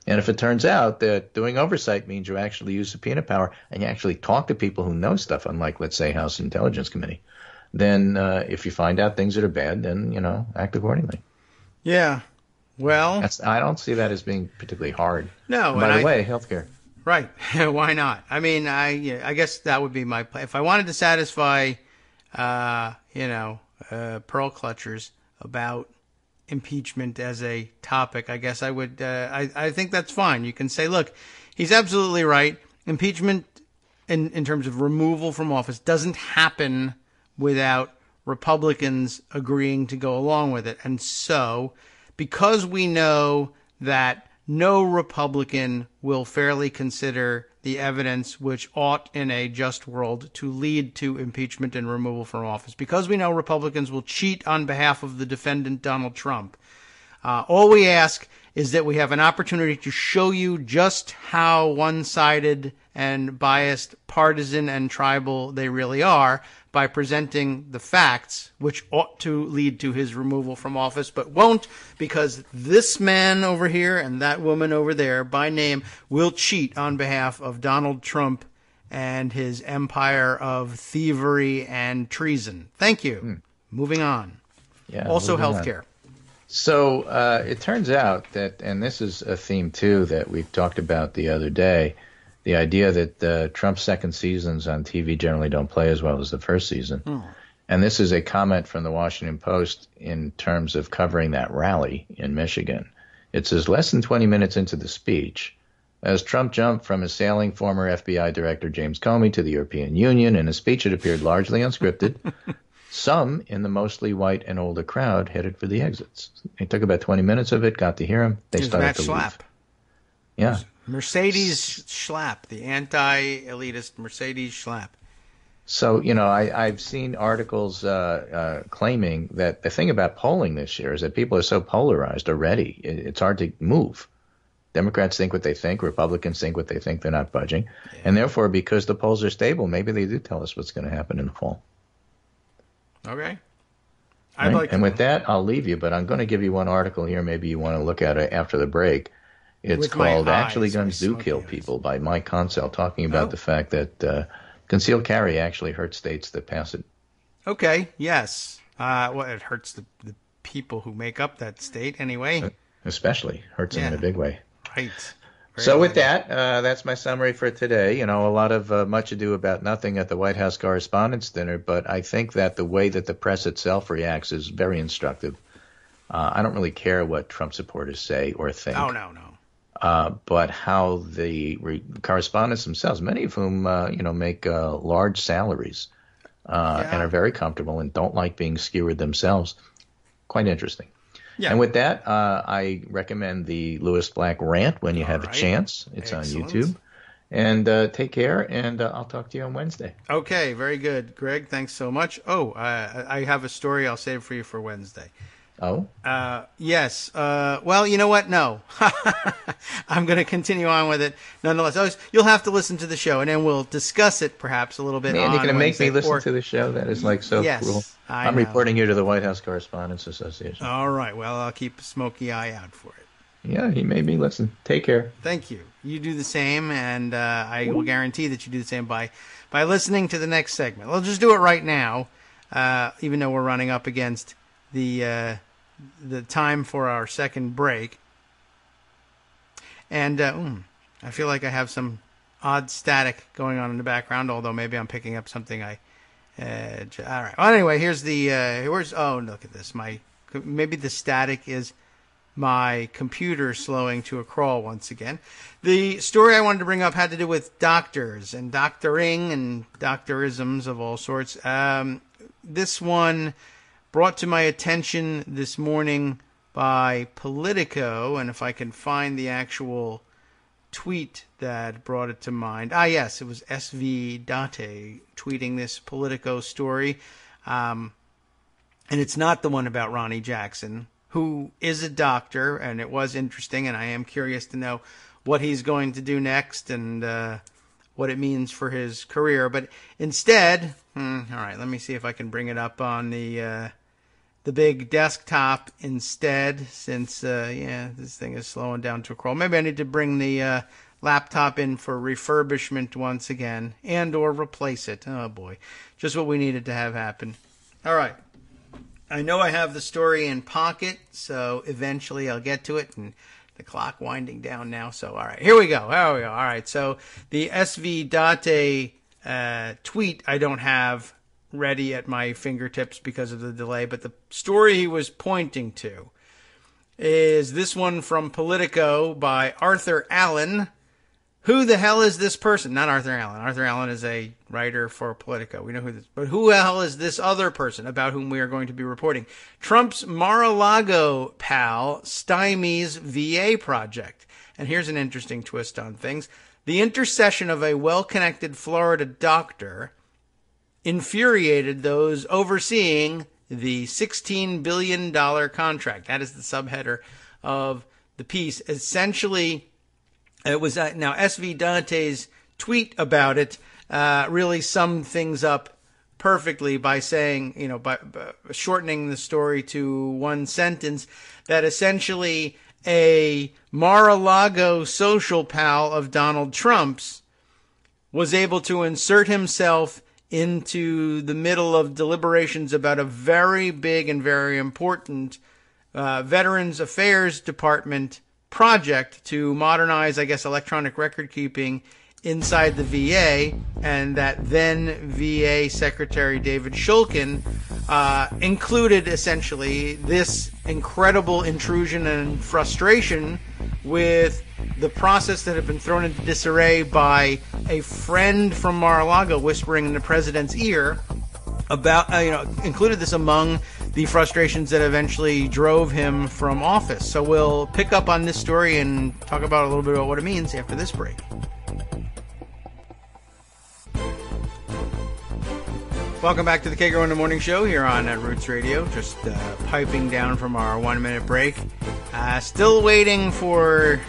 And if it turns out that doing oversight means you actually use subpoena power and you actually talk to people who know stuff, unlike, let's say, House Intelligence Committee, then if you find out things that are bad, then, act accordingly. Yeah. Well, I don't see that as being particularly hard. No. And by the way, healthcare. Right. Why not? I mean, I guess that would be my plan. If I wanted to satisfy, pearl clutchers about impeachment as a topic, I guess I would, I think that's fine. You can say, look, he's absolutely right. Impeachment in terms of removal from office doesn't happen without Republicans agreeing to go along with it. And so, because we know that no Republican will fairly consider the evidence which ought in a just world to lead to impeachment and removal from office, because we know Republicans will cheat on behalf of the defendant Donald Trump, all we ask is that we have an opportunity to show you just how one-sided and biased, partisan and tribal they really are by presenting the facts which ought to lead to his removal from office, but won't, because this man over here and that woman over there by name will cheat on behalf of Donald Trump and his empire of thievery and treason. Thank you. Moving on. Yeah. Also healthcare. So it turns out that, and this is a theme too that we talked about the other day, the idea that Trump's second seasons on TV generally don't play as well as the first season. And this is a comment from the Washington Post in terms of covering that rally in Michigan. It says, less than 20 minutes into the speech, as Trump jumped from assailing former FBI Director James Comey to the European Union in a speech that appeared largely unscripted, some in the mostly white and older crowd headed for the exits. It took about 20 minutes of it, got to hear him. They started to leave. Yeah. Mercedes Schlapp, the anti-elitist Mercedes Schlapp. So, I've seen articles claiming that the thing about polling this year is that people are so polarized already. It's hard to move. Democrats think what they think. Republicans think what they think. They're not budging. Yeah. And therefore, because the polls are stable, maybe they do tell us what's going to happen in the fall. Okay. And with that, I'll leave you, but I'm going to give you one article here. Maybe you want to look at it after the break. It's called Actually Guns Do Kill People by Mike Consell, talking about the fact that concealed carry actually hurts states that pass it. Okay, yes. Well, it hurts the people who make up that state anyway. Especially. Hurts them in a big way. Right. So with that, that's my summary for today. A lot of much ado about nothing at the White House Correspondents' Dinner, but I think that the way that the press itself reacts is very instructive. I don't really care what Trump supporters say or think. Oh, no. But how the correspondents themselves, many of whom, make large salaries and are very comfortable and don't like being skewered themselves, quite interesting. Yeah. And with that, I recommend the Lewis Black rant when you have a chance. It's Excellent. On YouTube. And take care, and I'll talk to you on Wednesday. Okay, very good. Greg, thanks so much. Oh, I have a story I'll save for you for Wednesday. Oh? Yes. Well, you know what? No. I'm going to continue on with it nonetheless. You'll have to listen to the show, and then we'll discuss it perhaps a little bit. Man, you're going to make me listen to the show? That is so cruel. I'm reporting you to the White House Correspondents Association. All right. Well, I'll keep a smoky eye out for it. Yeah, he made me listen. Take care. Thank you. You do the same, and I will guarantee that you do the same by listening to the next segment. We'll just do it right now, even though we're running up against the time for our second break. And I feel like I have some odd static going on in the background, although maybe I'm picking up something all right. Well, anyway, here's oh, look at this. Maybe the static is my computer slowing to a crawl once again. The story I wanted to bring up had to do with doctors and doctoring and doctorisms of all sorts. This one brought to my attention this morning by Politico, and if I can find the actual tweet that brought it to mind. Yes, it was SV Date tweeting this Politico story. And it's not the one about Ronnie Jackson, who is a doctor, and it was interesting, and I am curious to know what he's going to do next and what it means for his career. But instead, all right, let me see if I can bring it up on the big desktop instead, since, this thing is slowing down to a crawl. Maybe I need to bring the laptop in for refurbishment once again and or replace it. Oh, boy. Just what we needed to have happen. All right. I know I have the story in pocket, so eventually I'll get to it, and the clock winding down now. So, all right, here we go. All right, so the SV Date tweet I don't have ready at my fingertips because of the delay, but the story he was pointing to is this one from Politico by Arthur Allen. Who the hell is this person? Not Arthur Allen. Arthur Allen is a writer for Politico. We know who this, but who the hell is this other person about whom we are going to be reporting? Trump's Mar-a-Lago pal stymies VA project. And here's an interesting twist on things. The intercession of a well-connected Florida doctor infuriated those overseeing the $16 billion contract. That is the subheader of the piece. Essentially, it was now SV Dante's tweet about it really summed things up perfectly by saying, by shortening the story to one sentence, that essentially a Mar-a-Lago social pal of Donald Trump's was able to insert himself into the middle of deliberations about a very big and very important Veterans Affairs Department project to modernize, I guess, electronic record keeping inside the VA, and that then VA Secretary David Shulkin included essentially this incredible intrusion and frustration with the process that had been thrown into disarray by a friend from Mar-a-Lago whispering in the president's ear about, included this among the frustrations that eventually drove him from office. So we'll pick up on this story and talk about a little bit about what it means after this break. Welcome back to the Kagro in the Morning Show here on Roots Radio. Just piping down from our 1-minute break. Still waiting for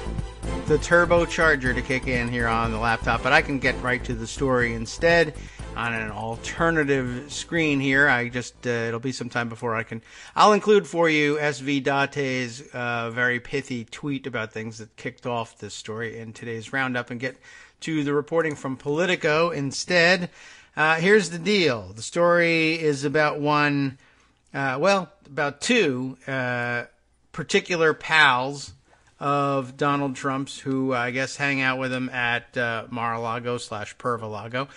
the turbocharger to kick in here on the laptop, but I can get right to the story instead on an alternative screen here. It'll be some time before I'll include for you SV Date's very pithy tweet about things that kicked off this story in today's roundup and get to the reporting from Politico instead. Here's the deal. The story is about about two particular pals of Donald Trump's who I guess hang out with him at Mar-a-Lago / Pervalago.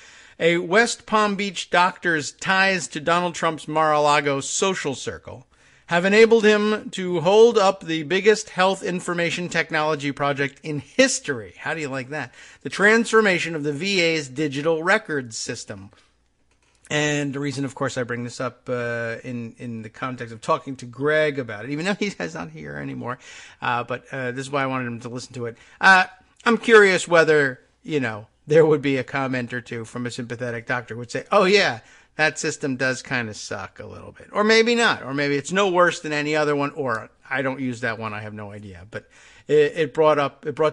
A West Palm Beach doctor's ties to Donald Trump's Mar-a-Lago social circle have enabled him to hold up the biggest health information technology project in history. How do you like that? The transformation of the VA's digital records system. And the reason, of course, I bring this up in the context of talking to Greg about it, even though he's not here anymore, but this is why I wanted him to listen to it. I'm curious whether, there would be a comment or two from a sympathetic doctor who would say, oh, yeah, that system does kind of suck a little bit. Or maybe not. Or maybe it's no worse than any other one. Or I don't use that one. I have no idea. But it brought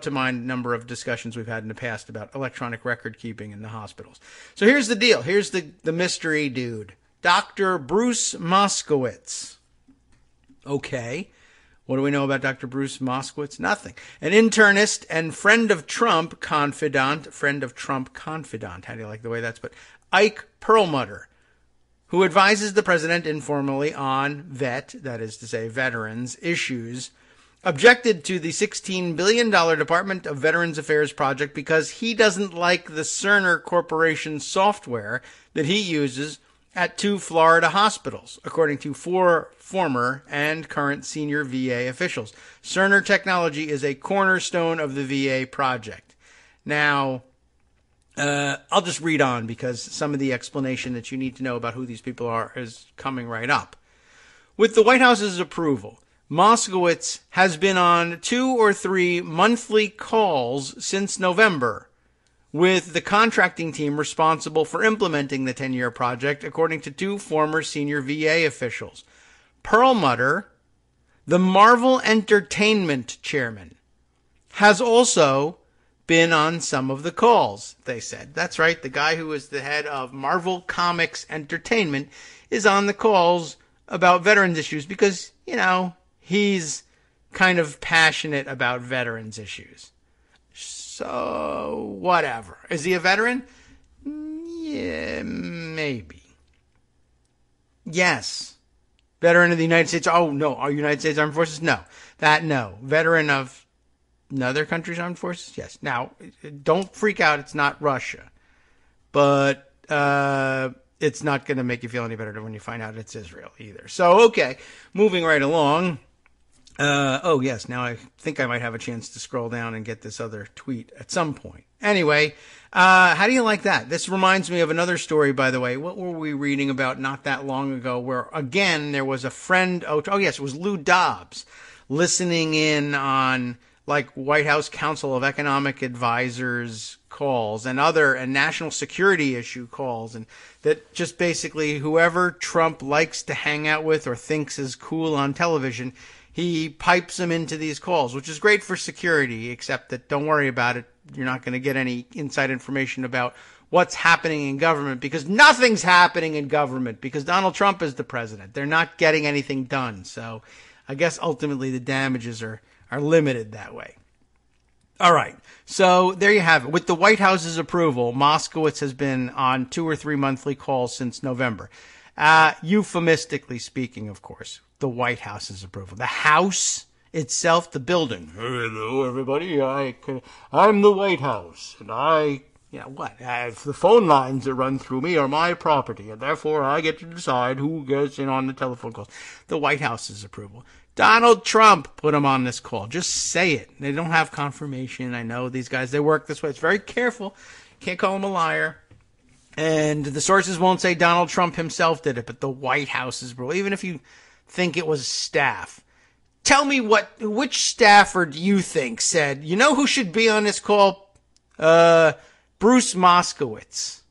to mind a number of discussions we've had in the past about electronic record keeping in the hospitals. So here's the deal. Here's the mystery dude. Dr. Bruce Moskowitz. Okay. What do we know about Dr. Bruce Moskowitz? Nothing. An internist and friend of Trump confidant. How do you like the way that's put? Ike Perlmutter, who advises the president informally on that is to say veterans, issues, objected to the $16 billion Department of Veterans Affairs project because he doesn't like the Cerner Corporation software that he uses at 2 Florida hospitals, according to 4 former and current senior VA officials. Cerner technology is a cornerstone of the VA project. Now, I'll just read on because some of the explanation that you need to know about who these people are is coming right up. With the White House's approval, Moskowitz has been on 2 or 3 monthly calls since November with the contracting team responsible for implementing the 10-year project, according to 2 former senior VA officials. Perlmutter, the Marvel Entertainment chairman, has also been on some of the calls, they said. That's right, the guy who is the head of Marvel Comics Entertainment is on the calls about veterans issues because, he's kind of passionate about veterans issues. So, whatever. Is he a veteran? Yeah, maybe. Yes. Veteran of the United States. Oh, no. Are United States Armed Forces? No. No. Veteran of another country's armed forces? Yes. Now, don't freak out. It's not Russia. But it's not going to make you feel any better when you find out it's Israel either. So, okay. Moving right along. Oh, yes. Now I think I might have a chance to scroll down and get this other tweet at some point. Anyway, how do you like that? This reminds me of another story, by the way. What were we reading about not that long ago where, again, there was a friend. Oh, yes, it was Lou Dobbs listening in on like White House Council of Economic Advisors calls and national security issue calls. And that just basically whoever Trump likes to hang out with or thinks is cool on television, he pipes them into these calls, which is great for security, except that don't worry about it. You're not going to get any inside information about what's happening in government because nothing's happening in government because Donald Trump is the president. They're not getting anything done. So I guess ultimately the damages are limited that way. All right. So there you have it. With the White House's approval, Moskowitz has been on 2 or 3 monthly calls since November. Euphemistically speaking, of course. The White House's approval. The House itself, the building. Hello, everybody. I'm the White House, and the phone lines that run through me are my property, and therefore I get to decide who gets in on the telephone calls. The White House's approval. Donald Trump put him on this call. Just say it. They don't have confirmation. I know these guys, they work this way. It's very careful. Can't call him a liar. And the sources won't say Donald Trump himself did it, but the White House's approval. Even if you think it was staff. Tell me which staffer do you think said, who should be on this call? Bruce Moskowitz.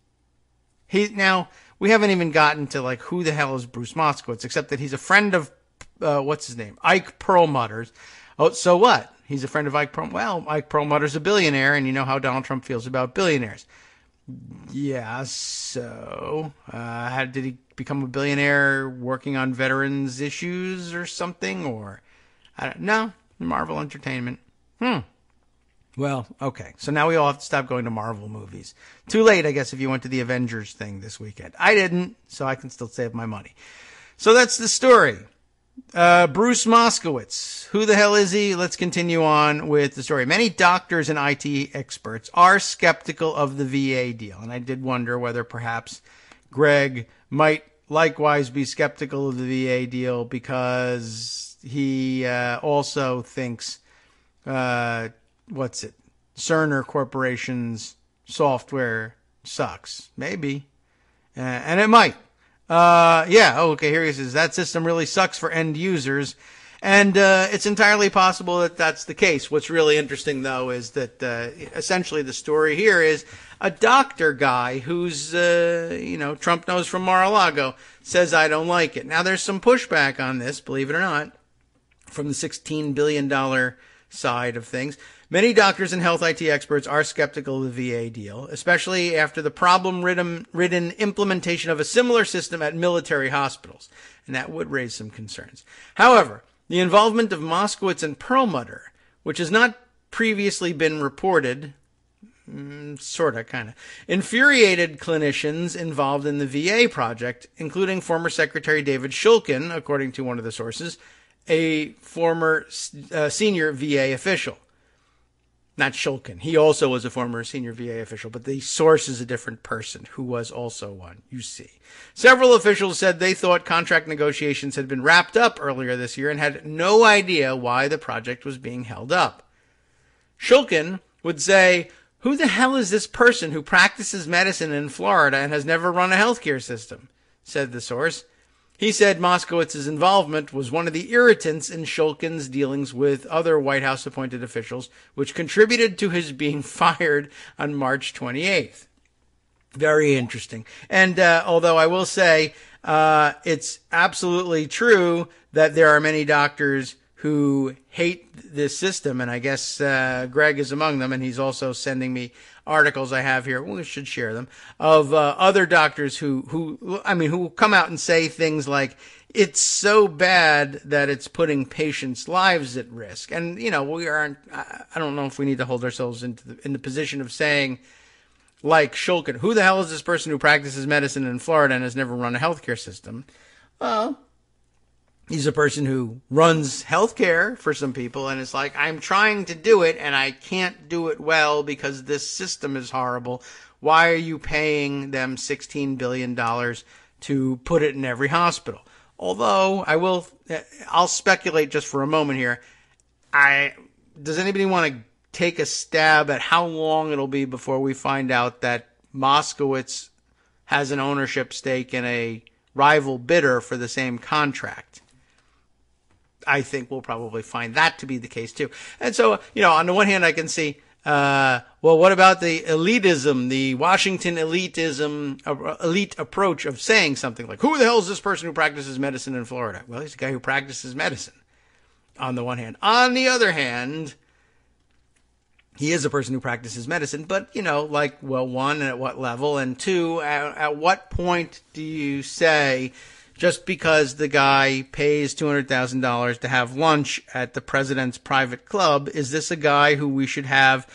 Now, we haven't even gotten to who the hell is Bruce Moskowitz, except that he's a friend of, what's his name? Ike Perlmutter's. Oh, so what? He's a friend of Ike Perlmutter. Well, Ike Perlmutter's a billionaire, and you know how Donald Trump feels about billionaires. Yeah, so how did he become a billionaire working on veterans issues or something? Or I don't know. Marvel Entertainment. Well, okay. So now we all have to stop going to Marvel movies. Too late, I guess, if you went to the Avengers thing this weekend. I didn't, so I can still save my money. So that's the story. Bruce Moskowitz. Who the hell is he? Let's continue on with the story. Many doctors and IT experts are skeptical of the VA deal. And I did wonder whether perhaps Greg might likewise be skeptical of the VA deal because he also thinks, Cerner Corporation's software sucks. Maybe. And it might. Okay, here he says, that system really sucks for end users. And it's entirely possible that that's the case. What's really interesting, though, is that essentially the story here is a doctor guy who's, Trump knows from Mar-a-Lago, says, I don't like it. Now, there's some pushback on this, believe it or not, from the $16 billion side of things. Many doctors and health IT experts are skeptical of the VA deal, especially after the problem-ridden implementation of a similar system at military hospitals, and that would raise some concerns. However, the involvement of Moskowitz and Perlmutter, which has not previously been reported, infuriated clinicians involved in the VA project, including former Secretary David Shulkin, according to one of the sources, a former senior VA official. Not Shulkin. He also was a former senior VA official, but the source is a different person who was also one, you see. Several officials said they thought contract negotiations had been wrapped up earlier this year and had no idea why the project was being held up. Shulkin would say, who the hell is this person who practices medicine in Florida and has never run a healthcare system? Said the source. He said Moskowitz's involvement was one of the irritants in Shulkin's dealings with other White House appointed officials, which contributed to his being fired on March 28th. Very interesting. And although I will say it's absolutely true that there are many doctors who hate this system, and I guess Greg is among them, and he's also sending me articles I have here, we should share them, of other doctors who come out and say things like, it's so bad that it's putting patients' lives at risk. And, we aren't, I don't know if we need to hold ourselves in the position of saying, like Shulkin, who the hell is this person who practices medicine in Florida and has never run a healthcare system? Well, he's a person who runs healthcare for some people, and it's like, I'm trying to do it, and I can't do it well because this system is horrible. Why are you paying them $16 billion to put it in every hospital? Although, I'll speculate just for a moment here. Does anybody want to take a stab at how long it'll be before we find out that Moskowitz has an ownership stake in a rival bidder for the same contract? I think we'll probably find that to be the case too. And so, on the one hand, I can see, what about the elitism, the Washington elite approach of saying something like, who the hell is this person who practices medicine in Florida? Well, he's a guy who practices medicine, on the one hand. On the other hand, he is a person who practices medicine, but, one, at what level? And two, at what point do you say, just because the guy pays $200,000 to have lunch at the president's private club, is this a guy who we should have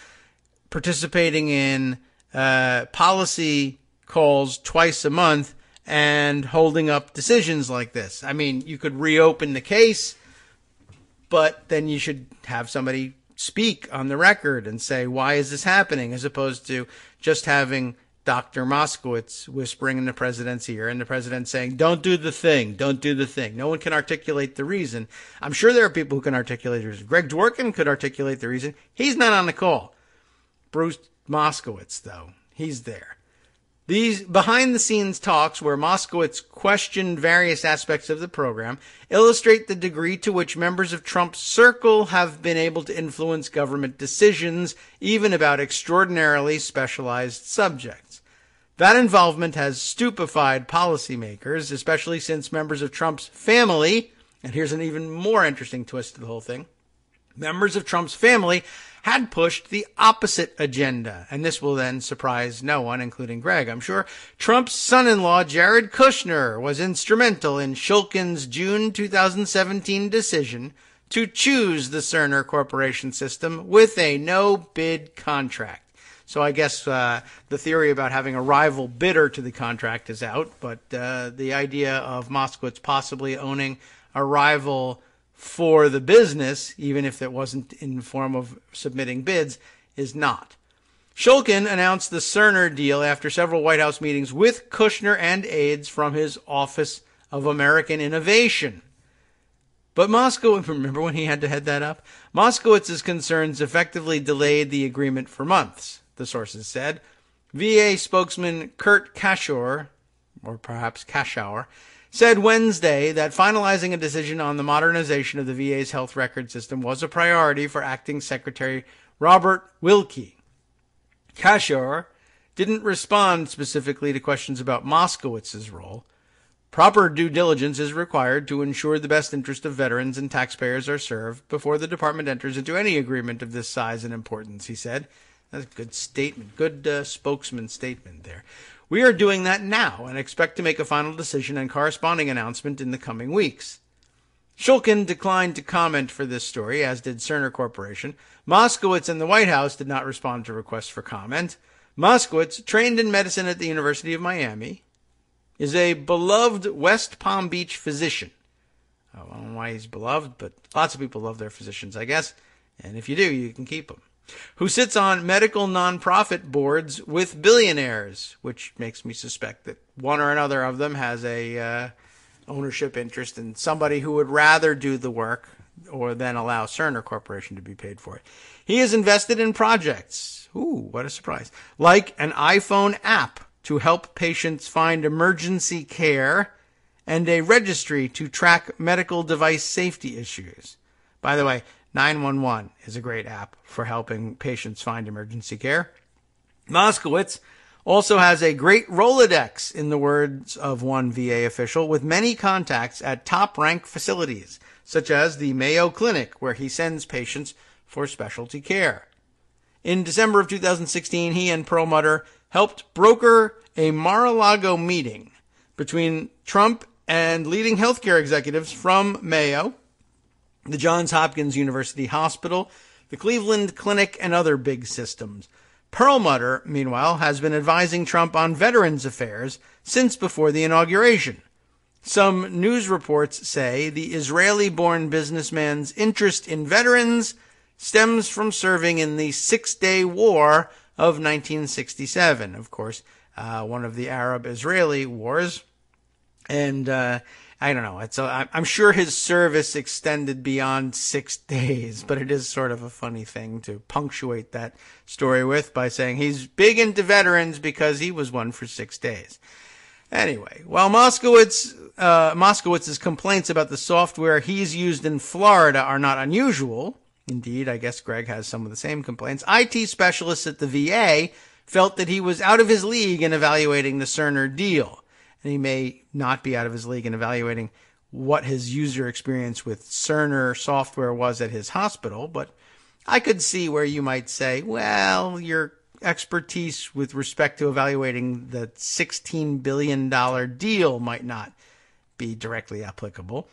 participating in policy calls twice a month and holding up decisions like this? I mean, you could reopen the case, but then you should have somebody speak on the record and say, why is this happening, as opposed to just having Dr. Moskowitz whispering in the president's ear and the president saying, don't do the thing, don't do the thing. No one can articulate the reason. I'm sure there are people who can articulate the reason. Greg Dworkin could articulate the reason. He's not on the call. Bruce Moskowitz, though, he's there. These behind-the-scenes talks where Moskowitz questioned various aspects of the program illustrate the degree to which members of Trump's circle have been able to influence government decisions, even about extraordinarily specialized subjects. That involvement has stupefied policymakers, especially since members of Trump's family, and here's an even more interesting twist to the whole thing, members of Trump's family had pushed the opposite agenda. And this will then surprise no one, including Greg, I'm sure. Trump's son-in-law, Jared Kushner, was instrumental in Shulkin's June 2017 decision to choose the Cerner Corporation system with a no-bid contract. So I guess the theory about having a rival bidder to the contract is out, but the idea of Moskowitz possibly owning a rival for the business, even if it wasn't in the form of submitting bids, is not. Shulkin announced the Cerner deal after several White House meetings with Kushner and aides from his Office of American Innovation. But remember when he had to head that up? Moskowitz's concerns effectively delayed the agreement for months, the sources said. VA spokesman Kurt Kashor, or perhaps Kashauer, said Wednesday that finalizing a decision on the modernization of the VA's health record system was a priority for Acting Secretary Robert Wilkie. Kashor didn't respond specifically to questions about Moskowitz's role. Proper due diligence is required to ensure the best interest of veterans and taxpayers are served before the department enters into any agreement of this size and importance, he said. That's a good statement, good spokesman statement there. We are doing that now and expect to make a final decision and corresponding announcement in the coming weeks. Shulkin declined to comment for this story, as did Cerner Corporation. Moskowitz and the White House did not respond to requests for comment. Moskowitz, trained in medicine at the University of Miami, is a beloved West Palm Beach physician. I don't know why he's beloved, but lots of people love their physicians, I guess. And if you do, you can keep them. Who sits on medical nonprofit boards with billionaires, which makes me suspect that one or another of them has a ownership interest in somebody who would rather do the work or then allow Cerner Corporation to be paid for it. He is invested in projects, what a surprise, like an iPhone app to help patients find emergency care and a registry to track medical device safety issues. By the way, 911 is a great app for helping patients find emergency care. Moskowitz also has a great Rolodex, in the words of one VA official, with many contacts at top-ranked facilities, such as the Mayo Clinic, where he sends patients for specialty care. In December of 2016, he and Perlmutter helped broker a Mar-a-Lago meeting between Trump and leading healthcare executives from Mayo, the Johns Hopkins University Hospital, the Cleveland Clinic, and other big systems. Perlmutter, meanwhile, has been advising Trump on veterans affairs since before the inauguration. Some news reports say the Israeli-born businessman's interest in veterans stems from serving in the Six-Day War of 1967, of course, one of the Arab-Israeli wars. And I don't know. I'm sure his service extended beyond 6 days, but it is sort of a funny thing to punctuate that story with by saying he's big into veterans because he was one for 6 days. Anyway, while Moskowitz's complaints about the software he's used in Florida are not unusual, indeed, I guess Greg has some of the same complaints, IT specialists at the VA felt that he was out of his league in evaluating the Cerner deal. And he may not be out of his league in evaluating what his user experience with Cerner software was at his hospital, but I could see where you might say, well, your expertise with respect to evaluating the $16 billion deal might not be directly applicable.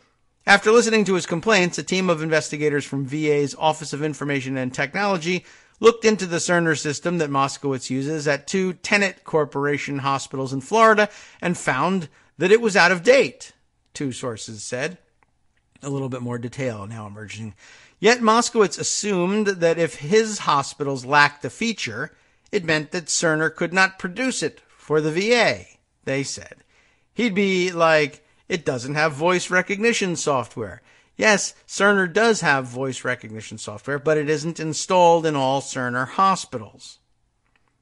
After listening to his complaints, a team of investigators from VA's Office of Information and Technology looked into the Cerner system that Moskowitz uses at 2 Tenet Corporation hospitals in Florida and found that it was out of date, 2 sources said. A little bit more detail now emerging. Yet Moskowitz assumed that if his hospitals lacked the feature, it meant that Cerner could not produce it for the VA, they said. He'd be like, it doesn't have voice recognition software. Yes, Cerner does have voice recognition software, but it isn't installed in all Cerner hospitals.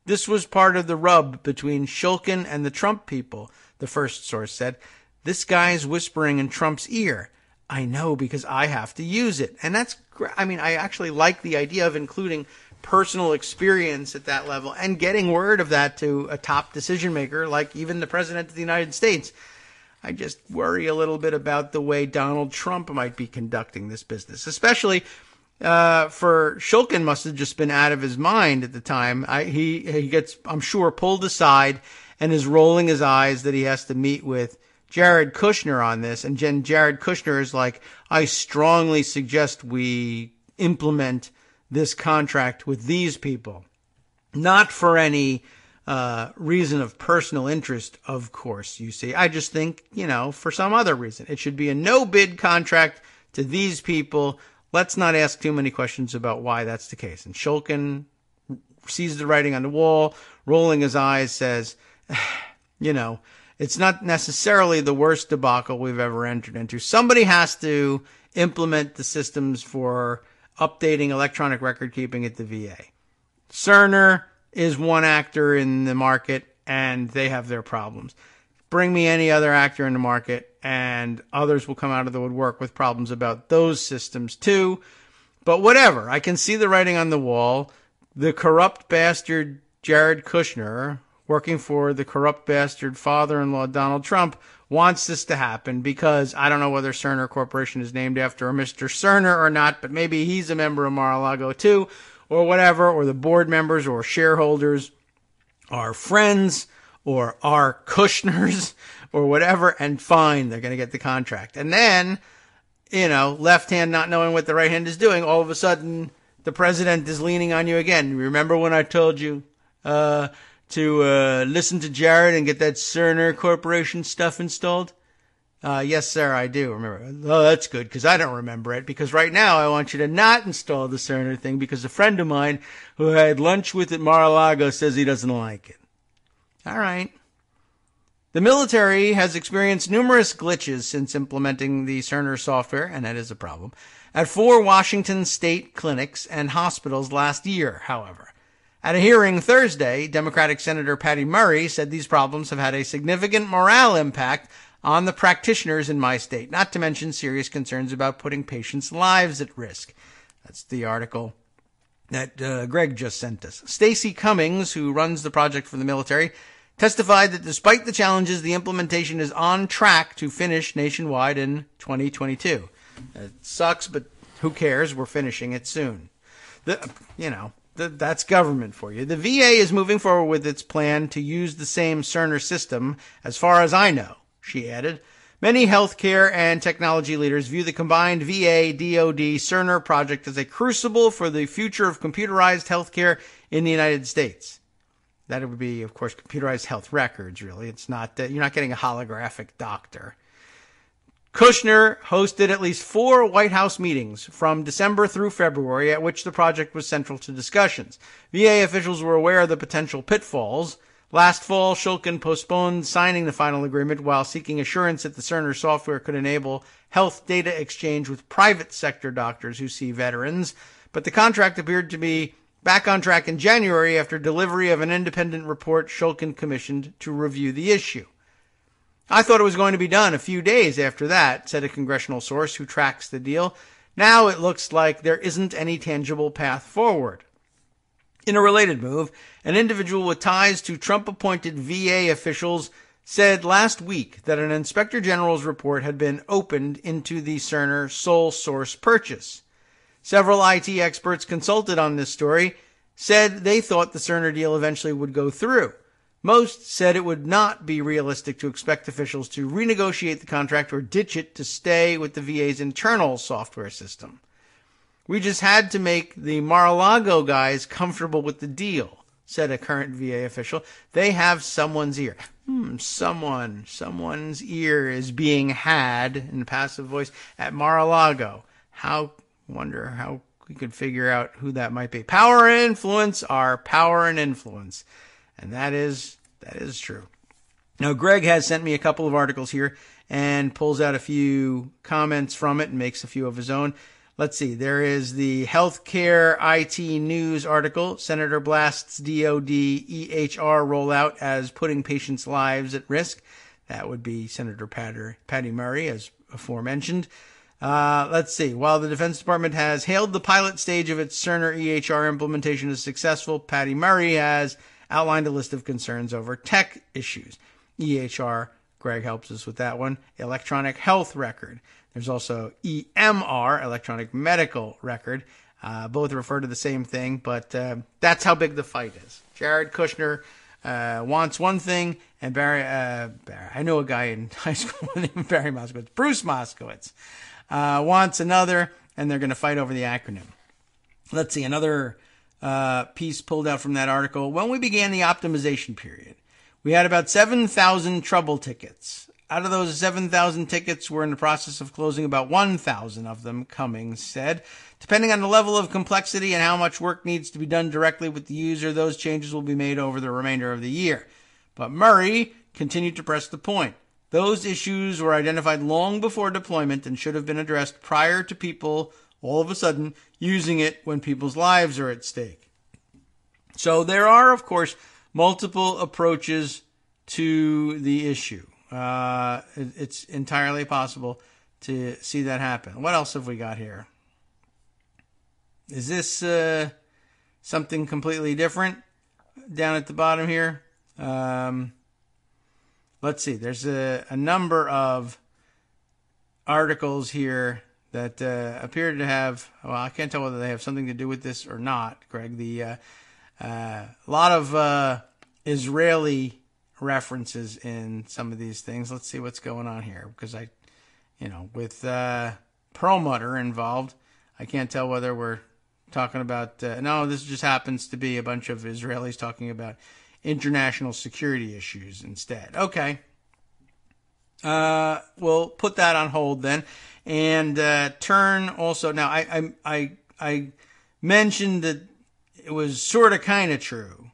This was part of the rub between Shulkin and the Trump people, the first source said. This guy's whispering in Trump's ear. I know because I have to use it. And that's, I actually like the idea of including personal experience at that level and getting word of that to a top decision maker like even the President of the United States. I just worry a little bit about the way Donald Trump might be conducting this business, especially for Shulkin must have just been out of his mind at the time. He gets, I'm sure, pulled aside and is rolling his eyes that he has to meet with Jared Kushner on this. And Jared Kushner is like, I strongly suggest we implement this contract with these people, not for any reason of personal interest, of course, you see. I just think, for some other reason. It should be a no-bid contract to these people. Let's not ask too many questions about why that's the case. And Shulkin sees the writing on the wall, rolling his eyes, says, it's not necessarily the worst debacle we've ever entered into. Somebody has to implement the systems for updating electronic record keeping at the VA. Cerner is one actor in the market, and they have their problems. Bring me any other actor in the market, and others will come out of the woodwork with problems about those systems too. But whatever, I can see the writing on the wall. The corrupt bastard Jared Kushner, working for the corrupt bastard father-in-law Donald Trump, wants this to happen because I don't know whether Cerner Corporation is named after a Mr. Cerner or not, but maybe he's a member of Mar-a-Lago too, or whatever, or the board members or shareholders are friends or are Kushners or whatever, and fine, they're going to get the contract. And then, left hand not knowing what the right hand is doing, all of a sudden the president is leaning on you again. Remember when I told you to listen to Jared and get that Cerner Corporation stuff installed? Yes, sir, I do remember. Oh, that's good, because I don't remember it. Because right now I want you to not install the Cerner thing because a friend of mine who I had lunch with at Mar-a-Lago says he doesn't like it. All right. The military has experienced numerous glitches since implementing the Cerner software, and that is a problem, at 4 Washington state clinics and hospitals last year, however. At a hearing Thursday, Democratic Senator Patty Murray said these problems have had a significant morale impact on the practitioners in my state, not to mention serious concerns about putting patients' lives at risk. That's the article that Greg just sent us. Stacy Cummings, who runs the project for the military, testified that despite the challenges, the implementation is on track to finish nationwide in 2022. It sucks, but who cares? We're finishing it soon. That's government for you. The VA is moving forward with its plan to use the same Cerner system, as far as I know, she added. Many healthcare and technology leaders view the combined VA-DoD Cerner project as a crucible for the future of computerized healthcare in the United States. That would be, of course, computerized health records, really. It's not you're not getting a holographic doctor. Kushner hosted at least 4 White House meetings from December through February at which the project was central to discussions. VA officials were aware of the potential pitfalls. Last fall, Shulkin postponed signing the final agreement while seeking assurance that the Cerner software could enable health data exchange with private sector doctors who see veterans. But the contract appeared to be back on track in January after delivery of an independent report Shulkin commissioned to review the issue. I thought it was going to be done a few days after that, said a congressional source who tracks the deal. Now it looks like there isn't any tangible path forward. In a related move, an individual with ties to Trump-appointed VA officials said last week that an inspector general's report had been opened into the Cerner sole source purchase. Several IT experts consulted on this story said they thought the Cerner deal eventually would go through. Most said it would not be realistic to expect officials to renegotiate the contract or ditch it to stay with the VA's internal software system. We just had to make the Mar-a-Lago guys comfortable with the deal, said a current VA official. They have someone's ear. Someone's ear is being had in a passive voice at Mar-a-Lago. Wonder how we could figure out who that might be. Power and influence are power and influence. And that is true. Now, Greg has sent me a couple of articles here and pulls out a few comments from it and makes a few of his own. Let's see. There is the Healthcare IT News article. Senator blasts DOD EHR rollout as putting patients' lives at risk. That would be Senator Patty Murray, as aforementioned. Let's see. While the Defense Department has hailed the pilot stage of its Cerner EHR implementation as successful, Patty Murray has outlined a list of concerns over tech issues. EHR, Greg helps us with that one. Electronic health record. There's also EMR, electronic medical record. Both refer to the same thing, but that's how big the fight is. Jared Kushner wants one thing, and Barry, I know a guy in high school named Barry Moskowitz, Bruce Moskowitz, wants another, and they're going to fight over the acronym. Let's see, another piece pulled out from that article. When we began the optimization period, we had about 7,000 trouble tickets. Out of those 7,000 tickets, we're in the process of closing about 1,000 of them, Cummings said. Depending on the level of complexity and how much work needs to be done directly with the user, those changes will be made over the remainder of the year. But Murray continued to press the point. Those issues were identified long before deployment and should have been addressed prior to people all of a sudden using it when people's lives are at stake. So there are, of course, multiple approaches to the issue. It's entirely possible to see that happen. What else have we got here? Is this something completely different down at the bottom here? Let's see. There's a number of articles here that appear to have, well, I can't tell whether they have something to do with this or not, Greg. The lot of Israeli references in some of these things. Let's see what's going on here, because with Perlmutter involved, I can't tell whether we're talking about, no, this just happens to be a bunch of Israelis talking about international security issues instead. Okay. We'll put that on hold then, and turn also. Now, I mentioned that it was sort of kind of true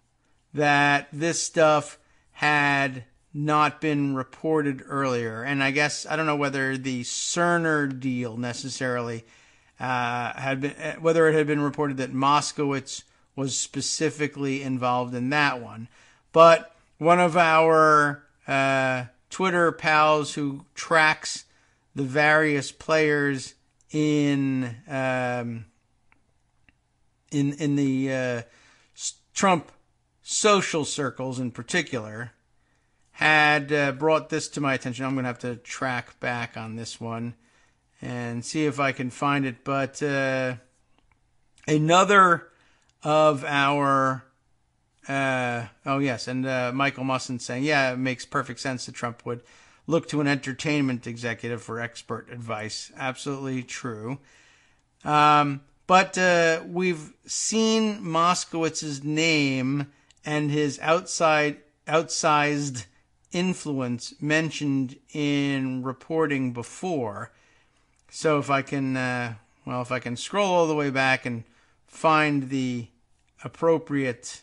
that this stuff had not been reported earlier. And I guess, I don't know whether the Cerner deal necessarily whether it had been reported that Moskowitz was specifically involved in that one. But one of our Twitter pals who tracks the various players in the Trump social circles in particular, had brought this to my attention. I'm going to have to track back on this one and see if I can find it. But another of our Michael Musson saying, yeah, it makes perfect sense that Trump would look to an entertainment executive for expert advice. Absolutely true. But we've seen Moskowitz's name and his outsized influence mentioned in reporting before. So if I can scroll all the way back and find the appropriate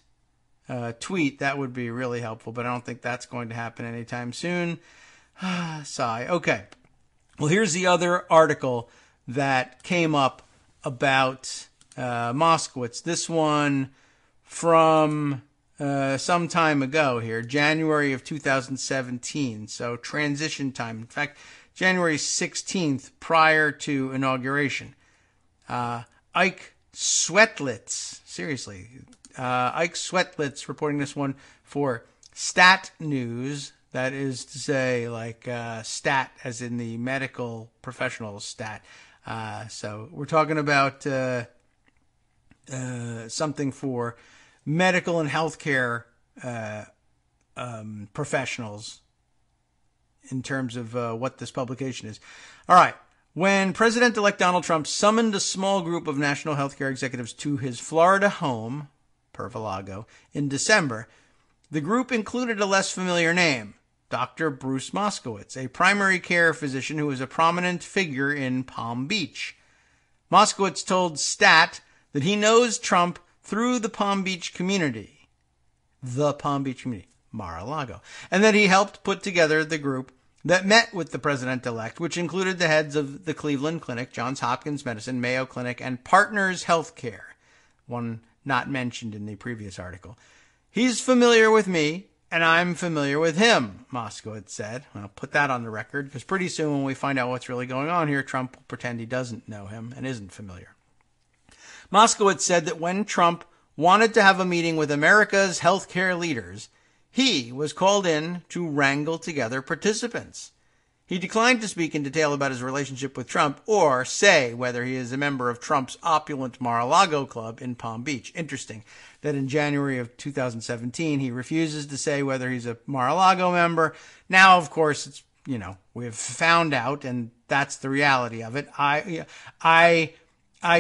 tweet, that would be really helpful. But I don't think that's going to happen anytime soon. Sigh. Okay. Well, here's the other article that came up about Moskowitz. This one from some time ago here, January of 2017. So transition time. In fact, January 16th, prior to inauguration. Ike Swetlitz, seriously, Ike Swetlitz reporting this one for Stat News. That is to say, like stat as in the medical professional stat. So we're talking about something for medical and healthcare professionals in terms of what this publication is. All right. When President-elect Donald Trump summoned a small group of national healthcare executives to his Florida home, Pervalago, in December, the group included a less familiar name, Dr. Bruce Moskowitz, a primary care physician who is a prominent figure in Palm Beach. Moskowitz told Stat that he knows Trump through the Palm Beach community, Mar-a-Lago, and that he helped put together the group that met with the president-elect, which included the heads of the Cleveland Clinic, Johns Hopkins Medicine, Mayo Clinic, and Partners Healthcare, one not mentioned in the previous article. He's familiar with me, and I'm familiar with him, Moskowitz said. I'll put that on the record, because pretty soon when we find out what's really going on here, Trump will pretend he doesn't know him and isn't familiar. Moskowitz said that when Trump wanted to have a meeting with America's healthcare leaders, he was called in to wrangle together participants. He declined to speak in detail about his relationship with Trump or say whether he is a member of Trump's opulent Mar-a-Lago club in Palm Beach. Interesting that in January of 2017, he refuses to say whether he's a Mar-a-Lago member. Now, of course, it's, we've found out, and that's the reality of it. I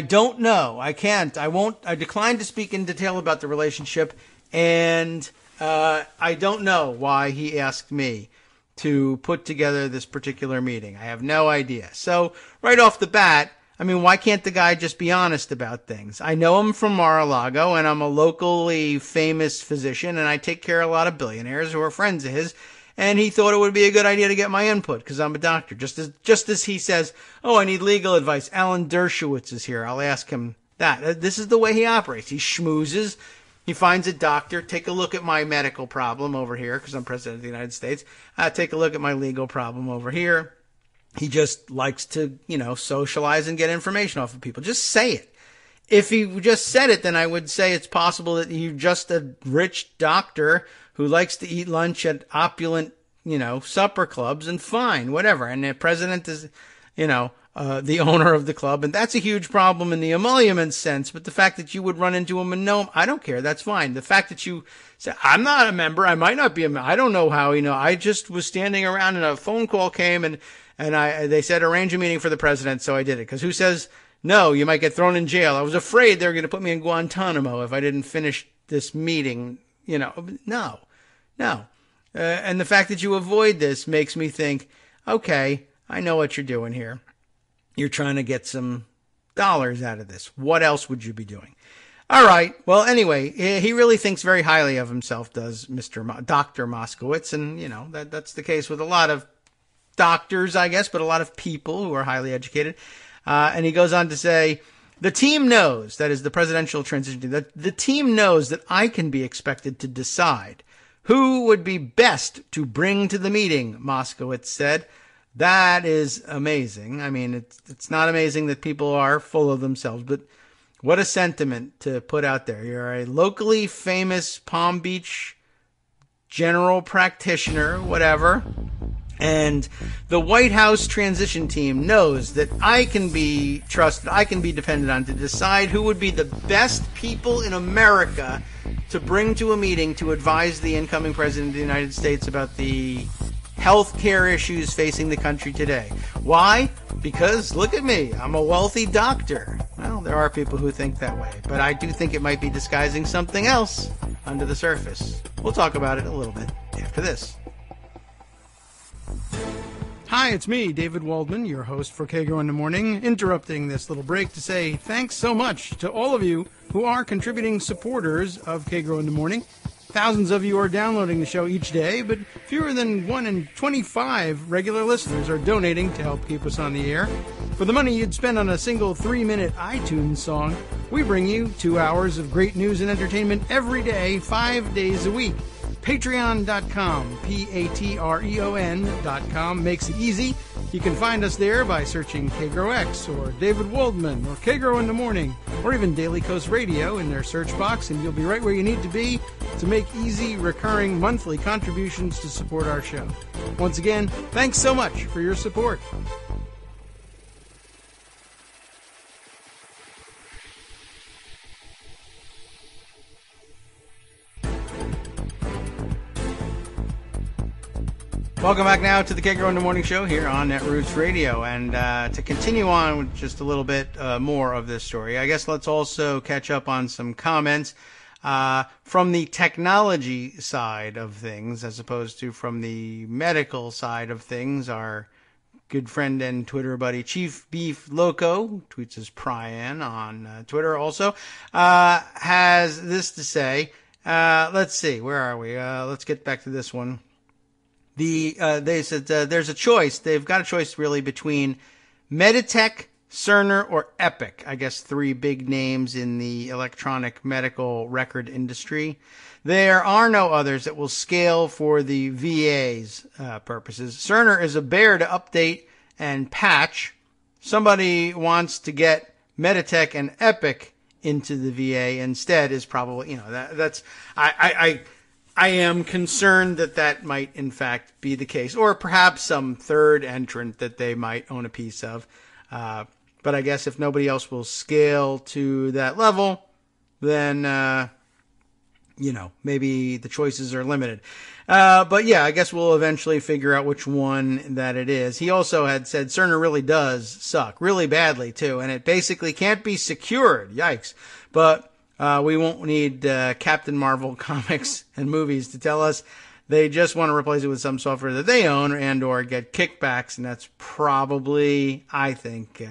don't know. I can't. I won't. I decline to speak in detail about the relationship, and I don't know why he asked me to put together this particular meeting. I have no idea. So right off the bat, why can't the guy just be honest about things? I know him from Mar-a-Lago, and I'm a locally famous physician, and I take care of a lot of billionaires who are friends of his, and he thought it would be a good idea to get my input because I'm a doctor. Just as he says, I need legal advice. Alan Dershowitz is here. I'll ask him that. This is the way he operates. He schmoozes. He finds a doctor. Take a look at my medical problem over here because I'm president of the United States. Take a look at my legal problem over here. He just likes to, socialize and get information off of people. Just say it. If he just said it, then I would say it's possible that you're just a rich doctor who likes to eat lunch at opulent, supper clubs, and fine, whatever. And the president is, the owner of the club, and that's a huge problem in the emolument sense. But the fact that you would run into him and know him, I don't care. That's fine. The fact that you say, I'm not a member, I might not be a member, I don't know how, I just was standing around and a phone call came and they said arrange a meeting for the president, so I did it. Because who says, no, you might get thrown in jail. I was afraid they were going to put me in Guantanamo if I didn't finish this meeting. No. And the fact that you avoid this makes me think, okay, I know what you're doing here. You're trying to get some dollars out of this. What else would you be doing? All right. Well, anyway, he really thinks very highly of himself, does Dr. Moskowitz. And, that's the case with a lot of doctors, I guess, but a lot of people who are highly educated. And he goes on to say, the team knows, that is the presidential transition team, the team knows that I can be expected to decide Who would be best to bring to the meeting, Moskowitz said. That is amazing. I mean, it's not amazing that people are full of themselves, but what a sentiment to put out there. You're a locally famous Palm Beach general practitioner, whatever, and the White House transition team knows that I can be trusted, I can be depended on to decide who would be the best people in America to bring to a meeting to advise the incoming president of the United States about the health care issues facing the country today. Why? Because, look at me, I'm a wealthy doctor. Well, there are people who think that way, but I do think it might be disguising something else under the surface. We'll talk about it a little bit after this. Hi, it's me, David Waldman, your host for Kagro in the Morning, interrupting this little break to say thanks so much to all of you who are contributing supporters of Kagro in the Morning. Thousands of you are downloading the show each day, but fewer than 1 in 25 regular listeners are donating to help keep us on the air. For the money you'd spend on a single 3-minute iTunes song, we bring you 2 hours of great news and entertainment every day, 5 days a week. Patreon.com, Patreon.com makes it easy. You can find us there by searching KagroX or David Waldman or Kagro in the Morning or even Daily Coast Radio in their search box, and you'll be right where you need to be to make easy, recurring monthly contributions to support our show. Once again, thanks so much for your support. Welcome back now to the Kagro in the Morning Show here on Netroots Radio. And to continue on with just a little bit more of this story, I guess let's also catch up on some comments from the technology side of things as opposed to from the medical side of things. Our good friend and Twitter buddy Chief Beef Loco, tweets as Pryan on Twitter also, has this to say. Let's see, where are we? Let's get back to this one. They said there's a choice. They've got a choice really between Meditech, Cerner, or Epic. I guess 3 big names in the electronic medical record industry. There are no others that will scale for the VA's purposes. Cerner is a bear to update and patch. Somebody wants to get Meditech and Epic into the VA instead is probably, that's I am concerned that might, in fact, be the case. Or perhaps some third entrant that they might own a piece of. But I guess if nobody else will scale to that level, then, maybe the choices are limited. But yeah, I guess we'll eventually figure out which one that it is. He also had said Cerner really does suck, really badly, too. And it basically can't be secured. Yikes. But we won't need Captain Marvel comics and movies to tell us they just want to replace it with some software that they own and or get kickbacks, and that's probably, I think,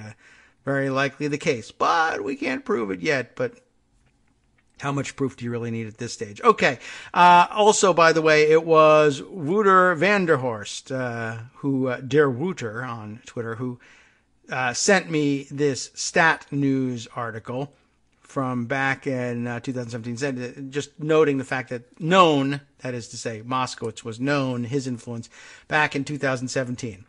very likely the case. But we can't prove it yet, but how much proof do you really need at this stage? Okay. Also, by the way, it was Wouter Vanderhorst, Der Wouter on Twitter, who sent me this Stat News article from back in 2017, said, just noting the fact that that is to say, Moskowitz was known, his influence, back in 2017.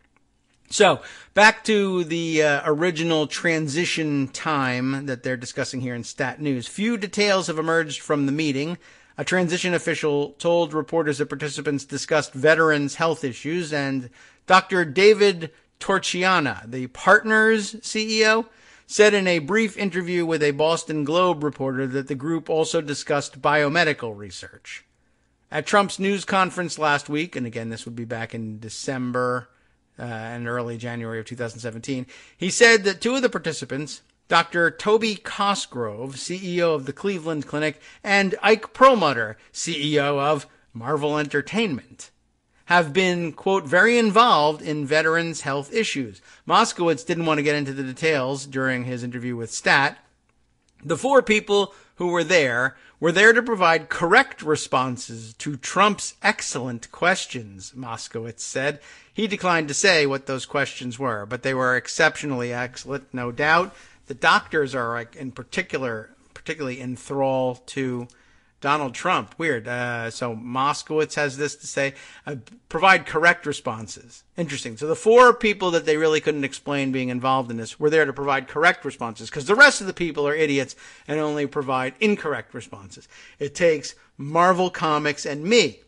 So, back to the original transition time that they're discussing here in Stat News. Few details have emerged from the meeting. A transition official told reporters that participants discussed veterans' health issues, and Dr. David Torchiana, the Partners CEO, said in a brief interview with a Boston Globe reporter that the group also discussed biomedical research. At Trump's news conference last week, and again, this would be back in December and early January of 2017, he said that 2 of the participants, Dr. Toby Cosgrove, CEO of the Cleveland Clinic, and Ike Perlmutter, CEO of Marvel Entertainment, have been, quote, very involved in veterans' health issues. Moskowitz didn't want to get into the details during his interview with Stat. The 4 people who were there to provide correct responses to Trump's excellent questions, Moskowitz said. He declined to say what those questions were, but they were exceptionally excellent, no doubt. The doctors are, in particularly enthralled to Donald Trump. Weird. So Moskowitz has this to say, provide correct responses. Interesting. So the 4 people that they really couldn't explain being involved in this were there to provide correct responses, because the rest of the people are idiots and only provide incorrect responses. It takes Marvel Comics and me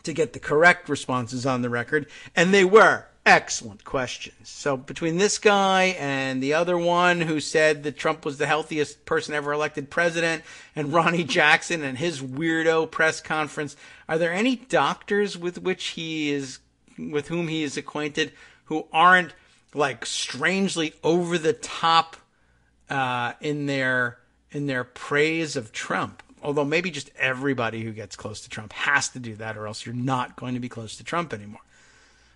to get the correct responses on the record, and they were excellent questions. So between this guy and the other one who said that Trump was the healthiest person ever elected president, and Ronnie Jackson and his weirdo press conference, are there any doctors with whom he is acquainted who aren't like strangely over the top in their praise of Trump? Although maybe just everybody who gets close to Trump has to do that, or else you're not going to be close to Trump anymore.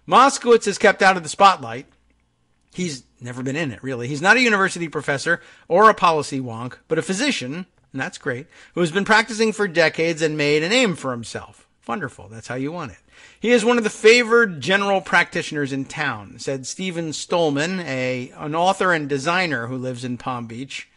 Moskowitz is kept out of the spotlight. He's never been in it, really. He's not a university professor or a policy wonk, but a physician, and that's great, who has been practicing for decades and made a name for himself. Wonderful. That's how you want it. He is one of the favored general practitioners in town, said Stephen Stolman, an author and designer who lives in Palm Beach.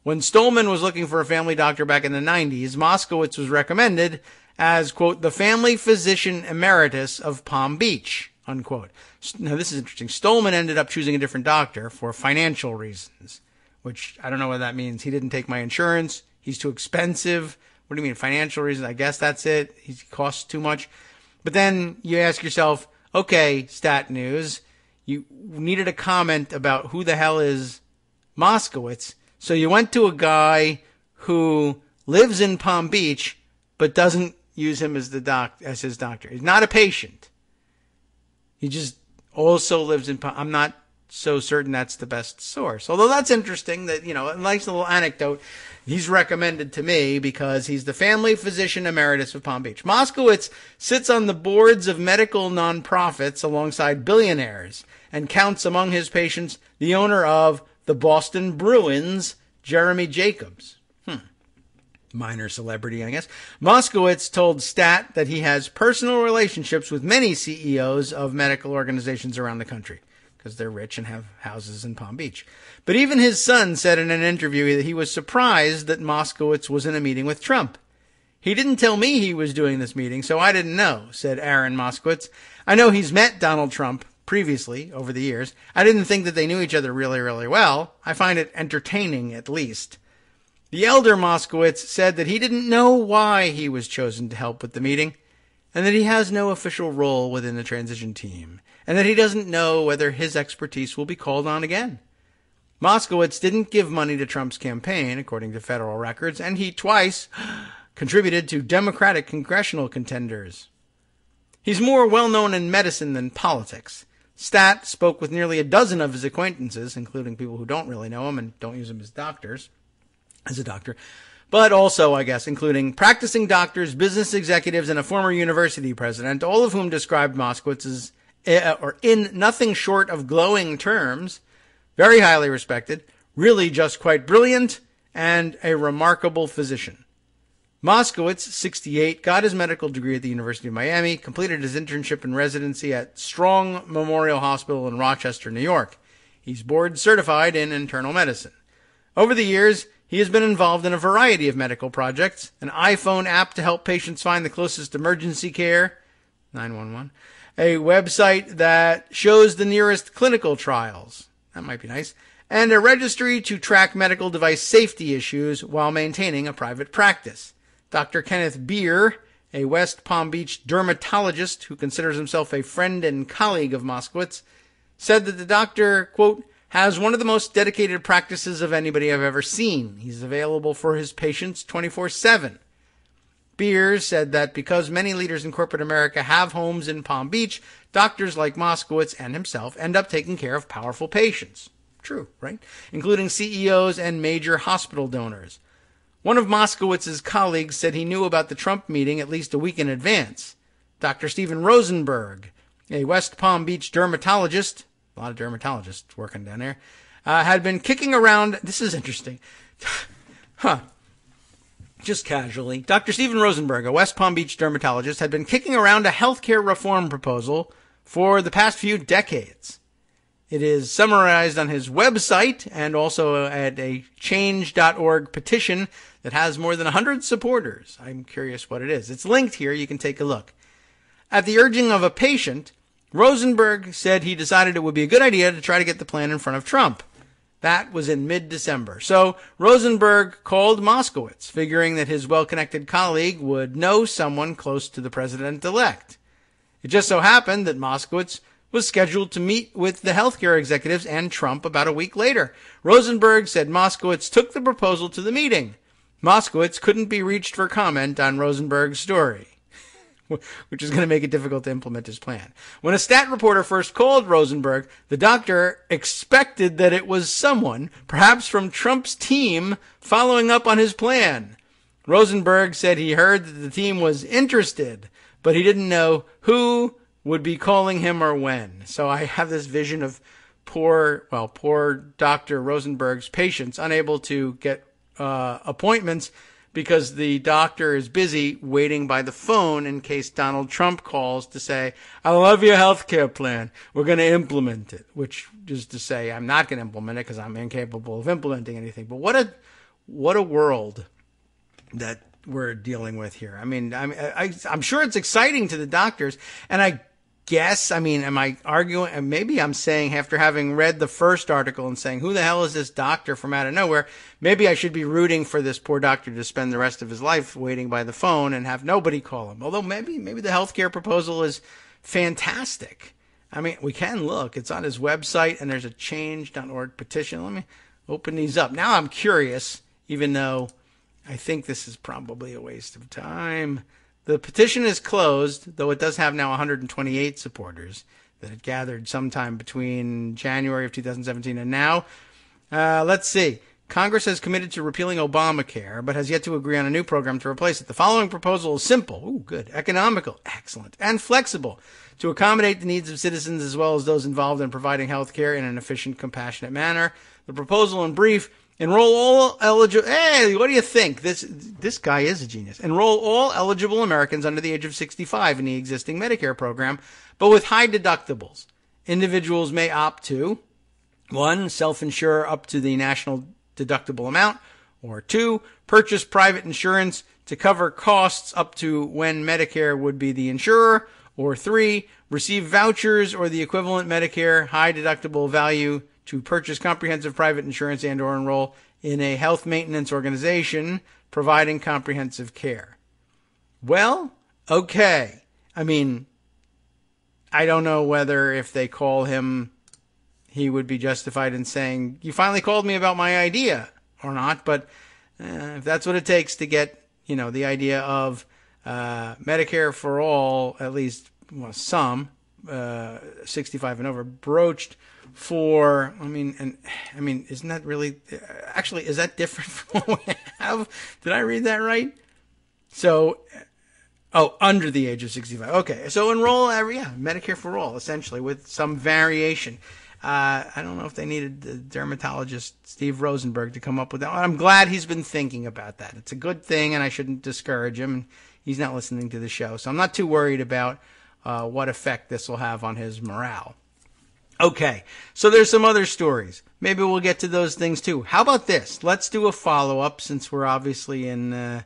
When Stolman was looking for a family doctor back in the 90s, Moskowitz was recommended as, quote, the family physician emeritus of Palm Beach, unquote. Now, this is interesting. Stolman ended up choosing a different doctor for financial reasons, which I don't know what that means. He didn't take my insurance. He's too expensive. What do you mean, financial reasons? I guess that's it. He costs too much. But then you ask yourself, okay, Stat News, you needed a comment about who the hell is Moskowitz. So you went to a guy who lives in Palm Beach, but doesn't use him as his doctor. He's not a patient. He just also lives in Palm. I'm not so certain that's the best source. Although that's interesting that, a nice little anecdote. He's recommended to me because he's the family physician emeritus of Palm Beach. Moskowitz sits on the boards of medical nonprofits alongside billionaires and counts among his patients the owner of the Boston Bruins, Jeremy Jacobs. Minor celebrity, I guess. Moskowitz told Stat that he has personal relationships with many CEOs of medical organizations around the country because they're rich and have houses in Palm Beach. But even his son said in an interview that he was surprised that Moskowitz was in a meeting with Trump. He didn't tell me he was doing this meeting, so I didn't know, said Aaron Moskowitz. I know he's met Donald Trump previously over the years. I didn't think that they knew each other really, really well. I find it entertaining, at least. The elder Moskowitz said that he didn't know why he was chosen to help with the meeting, and that he has no official role within the transition team, and that he doesn't know whether his expertise will be called on again. Moskowitz didn't give money to Trump's campaign, according to federal records, and he twice contributed to Democratic congressional contenders. He's more well-known in medicine than politics. Stat spoke with nearly a dozen of his acquaintances, including people who don't really know him and don't use him as a doctor, but also, I guess, including practicing doctors, business executives, and a former university president, all of whom described Moskowitz as, or in nothing short of glowing terms, very highly respected, really just quite brilliant, and a remarkable physician. Moskowitz, 68, got his medical degree at the University of Miami, completed his internship and residency at Strong Memorial Hospital in Rochester, New York. He's board certified in internal medicine. Over the years, he has been involved in a variety of medical projects, an iPhone app to help patients find the closest emergency care, 911, a website that shows the nearest clinical trials, that might be nice, and a registry to track medical device safety issues while maintaining a private practice. Dr. Kenneth Beer, a West Palm Beach dermatologist who considers himself a friend and colleague of Moskowitz, said that the doctor, quote, has one of the most dedicated practices of anybody I've ever seen. He's available for his patients 24/7. Beer said that because many leaders in corporate America have homes in Palm Beach, doctors like Moskowitz and himself end up taking care of powerful patients. True, right? Including CEOs and major hospital donors. One of Moskowitz's colleagues said he knew about the Trump meeting at least a week in advance. Dr. Stephen Rosenberg, a West Palm Beach dermatologist, a lot of dermatologists working down there, had been kicking around, this is interesting, just casually, Dr. Stephen Rosenberg, a West Palm Beach dermatologist, had been kicking around a healthcare reform proposal for the past few decades. It is summarized on his website and also at a change.org petition that has more than 100 supporters. I'm curious what it is. It's linked here. You can take a look. At the urging of a patient, Rosenberg said he decided it would be a good idea to try to get the plan in front of Trump. That was in mid-December. So Rosenberg called Moskowitz, figuring that his well-connected colleague would know someone close to the president-elect. It just so happened that Moskowitz was scheduled to meet with the healthcare executives and Trump about a week later. Rosenberg said Moskowitz took the proposal to the meeting. Moskowitz couldn't be reached for comment on Rosenberg's story, which is going to make it difficult to implement his plan. When a stat reporter first called Rosenberg, the doctor expected that it was someone, perhaps from Trump's team, following up on his plan. Rosenberg said he heard that the team was interested, but he didn't know who would be calling him or when. So I have this vision of poor Dr. Rosenberg's patients unable to get appointments because the doctor is busy waiting by the phone in case Donald Trump calls to say, I love your health care plan. We're going to implement it, which is to say I'm not going to implement it because I'm incapable of implementing anything. But what a world that we're dealing with here. I mean, I'm sure it's exciting to the doctors, and I guess, am I arguing? And maybe I'm saying, after having read the first article and saying, who the hell is this doctor from out of nowhere? Maybe I should be rooting for this poor doctor to spend the rest of his life waiting by the phone and have nobody call him. Although maybe the healthcare proposal is fantastic. I mean, we can look. It's on his website, and there's a change.org petition. Let me open these up. Now I'm curious, even though I think this is probably a waste of time. The petition is closed, though it does have now 128 supporters that it gathered sometime between January of 2017 and now. Let's see. Congress has committed to repealing Obamacare, but has yet to agree on a new program to replace it. The following proposal is simple, good, economical, excellent, and flexible to accommodate the needs of citizens as well as those involved in providing health care in an efficient, compassionate manner. The proposal in brief: enroll all eligible. Hey, what do you think? This guy is a genius. Enroll all eligible Americans under the age of 65 in the existing Medicare program, but with high deductibles. Individuals may opt to 1. Self-insure up to the national deductible amount, or 2. Purchase private insurance to cover costs up to when Medicare would be the insurer, or 3. Receive vouchers or the equivalent Medicare high deductible value to purchase comprehensive private insurance and or enroll in a health maintenance organization providing comprehensive care. Well, okay. I mean, I don't know whether if they call him, he would be justified in saying, you finally called me about my idea or not, but if that's what it takes to get, the idea of Medicare for all, at least some, 65 and over, broached for, isn't that really, actually, is that different from what we have? Did I read that right? So, under the age of 65. Okay, so enroll Medicare for all, essentially, with some variation. I don't know if they needed the dermatologist Steve Rosenberg to come up with that. I'm glad he's been thinking about that. It's a good thing, and I shouldn't discourage him. He's not listening to the show, so I'm not too worried about what effect this will have on his morale. Okay, so there's some other stories. Maybe we'll get to those things too. How about this? Let's do a follow-up since we're obviously in,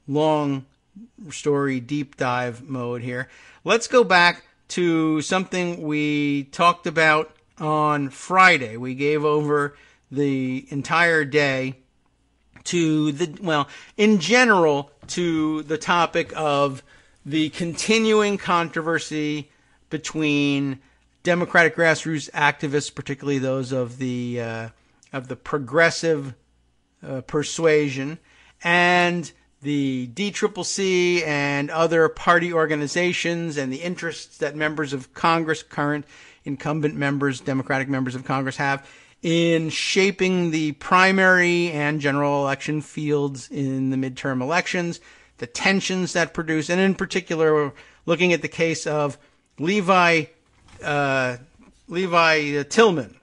long story deep dive mode here. Let's go back to something we talked about on Friday. We gave over the entire day to in general, to the topic of the continuing controversy between Democratic grassroots activists, particularly those of the progressive persuasion, and the DCCC and other party organizations, and the interests that members of Congress, current incumbent members, Democratic members of Congress, have in shaping the primary and general election fields in the midterm elections, the tensions that produce, and in particular, looking at the case of Levi Tillman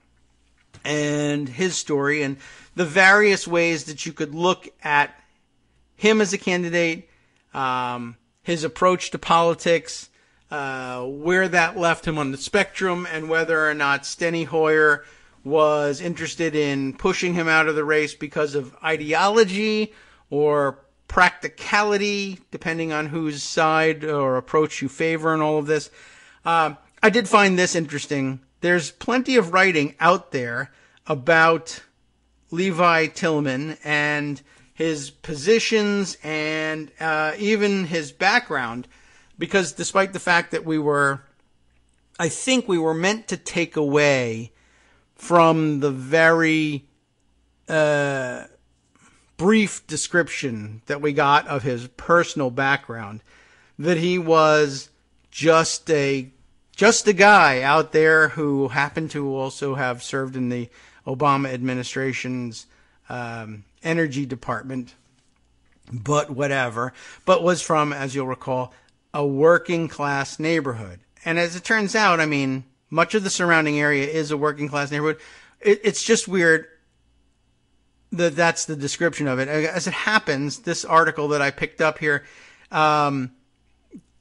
and his story, and the various ways that you could look at him as a candidate, his approach to politics, where that left him on the spectrum, and whether or not Steny Hoyer was interested in pushing him out of the race because of ideology or practicality, depending on whose side or approach you favor in all of this. I did find this interesting. There's plenty of writing out there about Levi Tillman and his positions and even his background, because despite the fact that I think we were meant to take away from the very brief description that we got of his personal background, that he was just a guy out there who happened to also have served in the Obama administration's energy department, but was from, as you'll recall, a working class neighborhood. And as it turns out, I mean, much of the surrounding area is a working class neighborhood. It's just weird that that's the description of it. As it happens, this article that I picked up here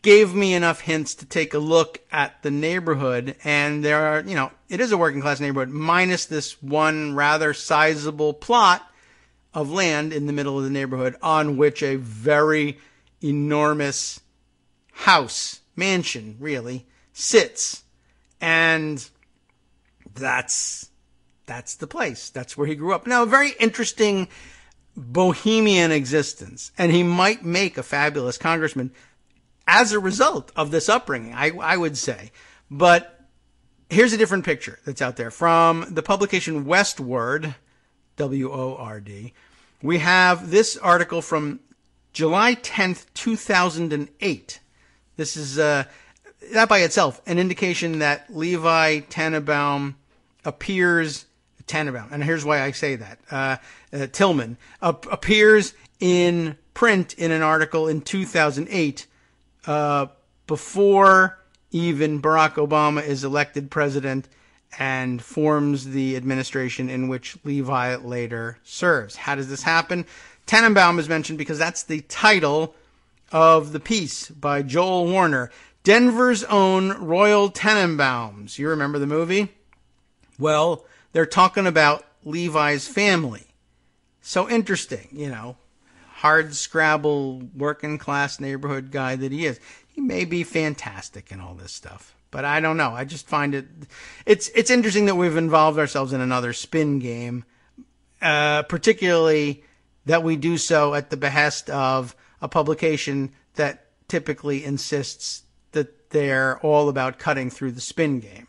gave me enough hints to take a look at the neighborhood, and there are, it is a working class neighborhood, minus this one rather sizable plot of land in the middle of the neighborhood on which a very enormous mansion really sits. And that's the place. That's where he grew up. Now, a very interesting bohemian existence, and he might make a fabulous congressman as a result of this upbringing, I would say. But here's a different picture that's out there. From the publication Westword, W-O-R-D, we have this article from July 10th, 2008. This is, that by itself, an indication that Levi Tannenbaum appears, and here's why I say that, Tillman, appears in print in an article in 2008, before even Barack Obama is elected president and forms the administration in which Levi later serves. How does this happen? Tannenbaum is mentioned because that's the title of the piece by Joel Warner, Denver's Own Royal Tannenbaums. You remember the movie? Well, they're talking about Levi's family. So interesting, hard scrabble, working class neighborhood guy that he is. He may be fantastic in all this stuff, but I don't know. I just find it's interesting that we've involved ourselves in another spin game, particularly that we do so at the behest of a publication that typically insists that they're all about cutting through the spin game.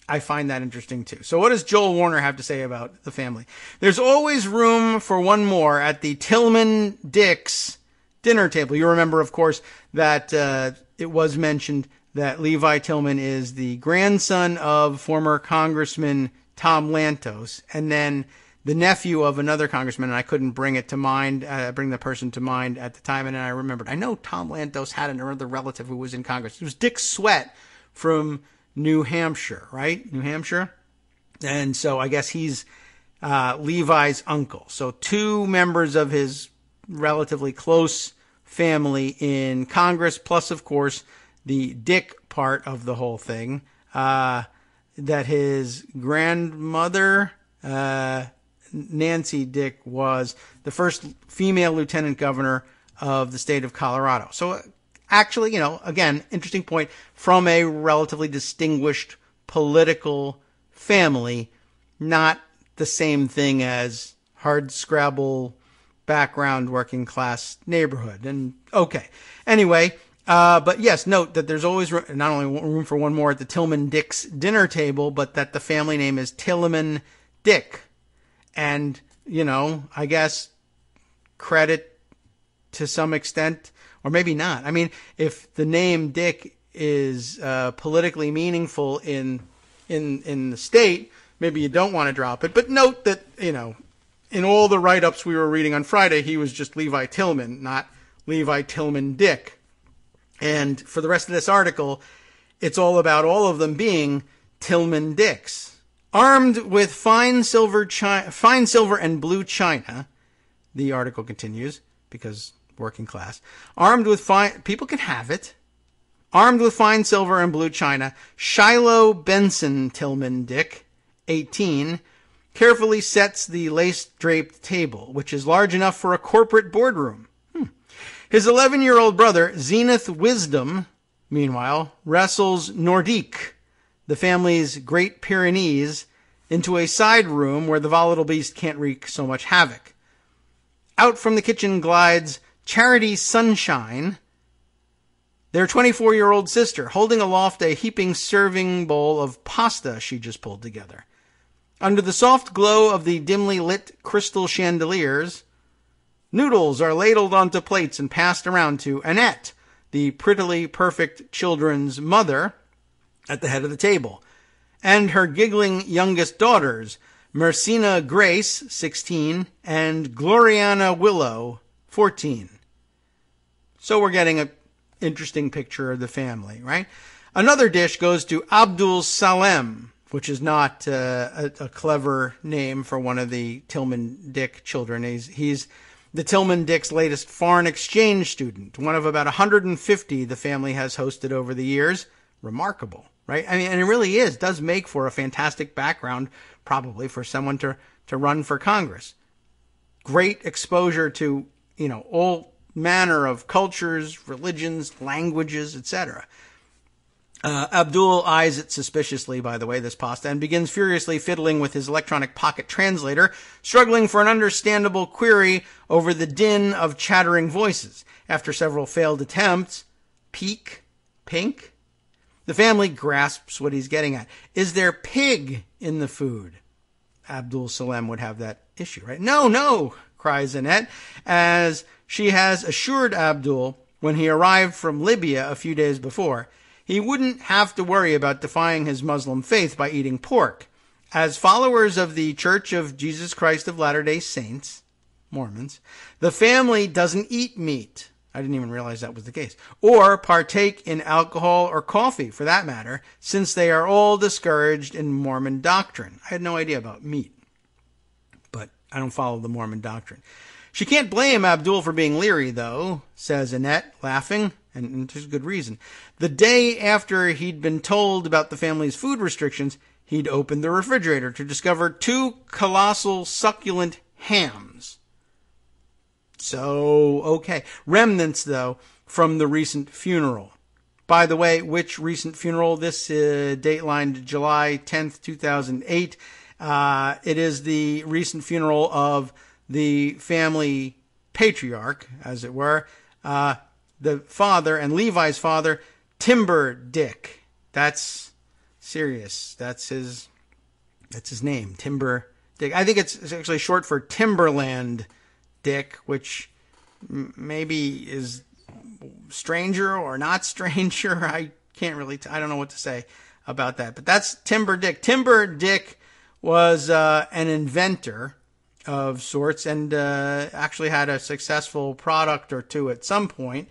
I find that interesting too. So what does Joel Warner have to say about the family? There's always room for one more at the Tillman Dix dinner table. You remember, of course, that it was mentioned that Levi Tillman is the grandson of former Congressman Tom Lantos, and then the nephew of another congressman, and I couldn't bring the person to mind at the time, and then I remembered. I know Tom Lantos had another relative who was in Congress. It was Dick Sweat from New Hampshire, right? New Hampshire. And so I guess he's Levi's uncle. So two members of his relatively close family in Congress, plus, of course, the Dick part of the whole thing, that his grandmother, Nancy Dick, was the first female lieutenant governor of the state of Colorado. So actually, again, interesting point, from a relatively distinguished political family, not the same thing as hard scrabble background working class neighborhood. And okay. Anyway, but yes, note that there's always not only room for one more at the Tillman Dix dinner table, but that the family name is Tillman Dick. And, I guess credit to some extent, or maybe not. I mean, if the name Dick is politically meaningful in the state, maybe you don't want to drop it. But note that, in all the write-ups we were reading on Friday, he was just Levi Tillman, not Levi Tillman Dick. And for the rest of this article, it's all about all of them being Tillman Dicks. Armed with fine silver and blue china, the article continues, because working class. Armed with people can have it. Armed with fine silver and blue china, Shiloh Benson Tillman Dick, 18, carefully sets the lace-draped table, which is large enough for a corporate boardroom. His 11-year-old brother, Zenith Wisdom, meanwhile, wrestles Nordique, the family's Great Pyrenees, into a side room where the volatile beast can't wreak so much havoc. Out from the kitchen glides Charity Sunshine, their 24-year-old sister, holding aloft a heaping serving bowl of pasta she just pulled together. Under the soft glow of the dimly lit crystal chandeliers, noodles are ladled onto plates and passed around to Annette, the prettily perfect children's mother, at the head of the table, and her giggling youngest daughters, Mercina Grace, 16, and Gloriana Willow, 14. So we're getting an interesting picture of the family, right? Another dish goes to Abdul Salem, which is not a clever name for one of the Tillman Dick children. He's the Tillman Dick's latest foreign exchange student, one of about 150 the family has hosted over the years. Remarkable, right? I mean, and it really does make for a fantastic background, probably, for someone to run for Congress. Great exposure to, all manner of cultures, religions, languages, etc. Abdul eyes it suspiciously, by the way, this pasta, and begins furiously fiddling with his electronic pocket translator, struggling for an understandable query over the din of chattering voices. After several failed attempts, pink? The family grasps what he's getting at. Is there pig in the food? Abdul Salem would have that issue, right? No, cries Annette, as she has assured Abdul when he arrived from Libya a few days before he wouldn't have to worry about defying his Muslim faith by eating pork. As followers of the Church of Jesus Christ of Latter-day Saints, Mormons, the family doesn't eat meat. I didn't even realize that was the case. Or partake in alcohol or coffee, for that matter, since they are all discouraged in Mormon doctrine. I had no idea about meat, but I don't follow the Mormon doctrine. She can't blame Abdul for being leery, though, says Annette, laughing, and there's good reason. The day after he'd been told about the family's food restrictions, he'd opened the refrigerator to discover 2 colossal succulent hams. So, okay. Remnants, though, from the recent funeral. By the way, which recent funeral? This datelined July 10th, 2008. It is the recent funeral of the family patriarch, as it were, the father and Levi's father, Timber Dick. That's serious. That's his name, Timber Dick. I think it's actually short for Timberland Dick, which maybe is stranger or not stranger. I can't really, I don't know what to say about that. But that's Timber Dick. Timber Dick was an inventor of sorts and actually had a successful product or two at some point.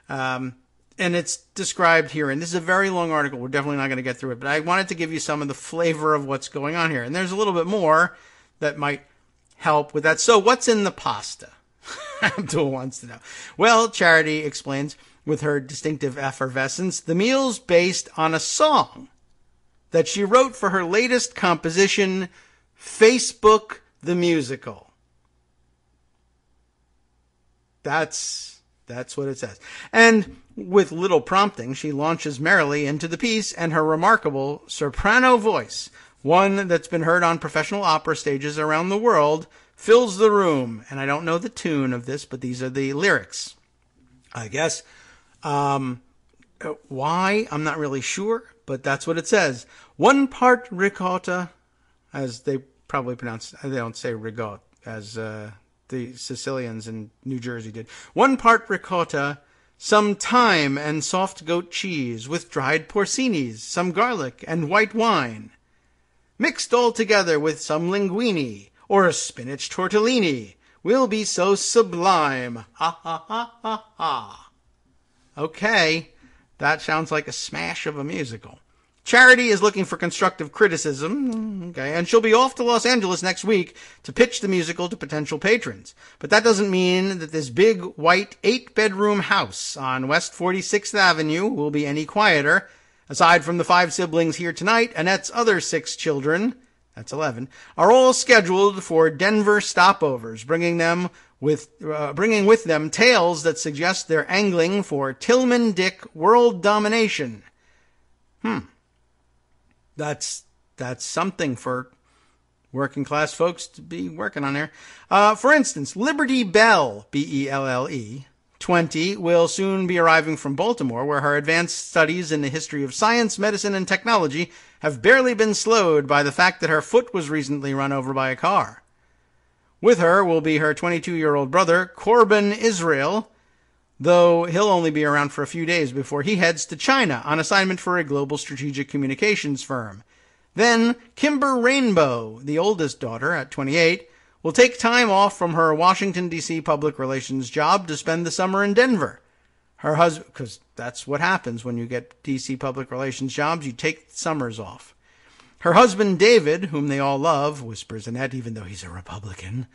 And it's described here. And this is a very long article. We're definitely not going to get through it. But I wanted to give you some of the flavor of what's going on here. And there's a little bit more that might help with that. So what's in the pasta? Abdul wants to know. Well, Charity explains with her distinctive effervescence, the meal's based on a song that she wrote for her latest composition, Facebook the Musical. That's what it says. And with little prompting, she launches merrily into the piece, and her remarkable soprano voice, one that's been heard on professional opera stages around the world, fills the room. And I don't know the tune of this, but these are the lyrics. I guess. Why? I'm not really sure, but that's what it says. 1 part ricotta, as they probably pronounce, they don't say rigot, as the Sicilians in New Jersey did. 1 part ricotta, some thyme and soft goat cheese with dried porcinis, some garlic and white wine, mixed all together with some linguine or a spinach tortellini, will be so sublime. Ha ha ha ha ha. Okay, that sounds like a smash of a musical. Charity is looking for constructive criticism, okay, and she'll be off to Los Angeles next week to pitch the musical to potential patrons. But that doesn't mean that this big, white, 8-bedroom house on West 46th Avenue will be any quieter. Aside from the 5 siblings here tonight, Annette's other 6 children, that's 11, are all scheduled for Denver stopovers, bringing with them tales that suggest they're angling for Tillman Dick world domination. That's something for working class folks to be working on there. For instance, Liberty Bell, Belle, 20, will soon be arriving from Baltimore, where her advanced studies in the history of science, medicine, and technology have barely been slowed by the fact that her foot was recently run over by a car. With her will be her 22-year-old brother, Corbin Israel, though he'll only be around for a few days before he heads to China on assignment for a global strategic communications firm. Then, Kimber Rainbow, the oldest daughter at 28, will take time off from her Washington, D.C. public relations job to spend the summer in Denver. Her husband, because that's what happens when you get D.C. public relations jobs, you take summers off. Her husband, David, whom they all love, whispers Annette, even though he's a Republican,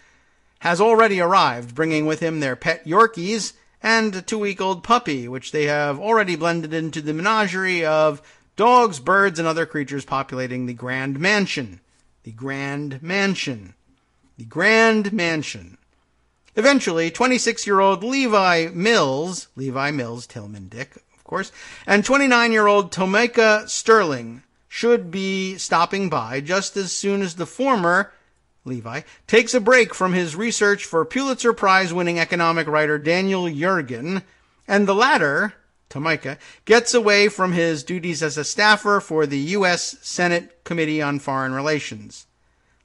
has already arrived, bringing with him their pet Yorkies and a 2-week-old puppy, which they have already blended into the menagerie of dogs, birds, and other creatures populating the Grand Mansion. The Grand Mansion. The Grand Mansion. Eventually, 26-year-old Levi Mills, Tillman Dick, of course, and 29-year-old Tomeka Sterling should be stopping by just as soon as the former, Levi, takes a break from his research for Pulitzer Prize-winning economic writer Daniel Yergin, and the latter, Tomeka, gets away from his duties as a staffer for the U.S. Senate Committee on Foreign Relations.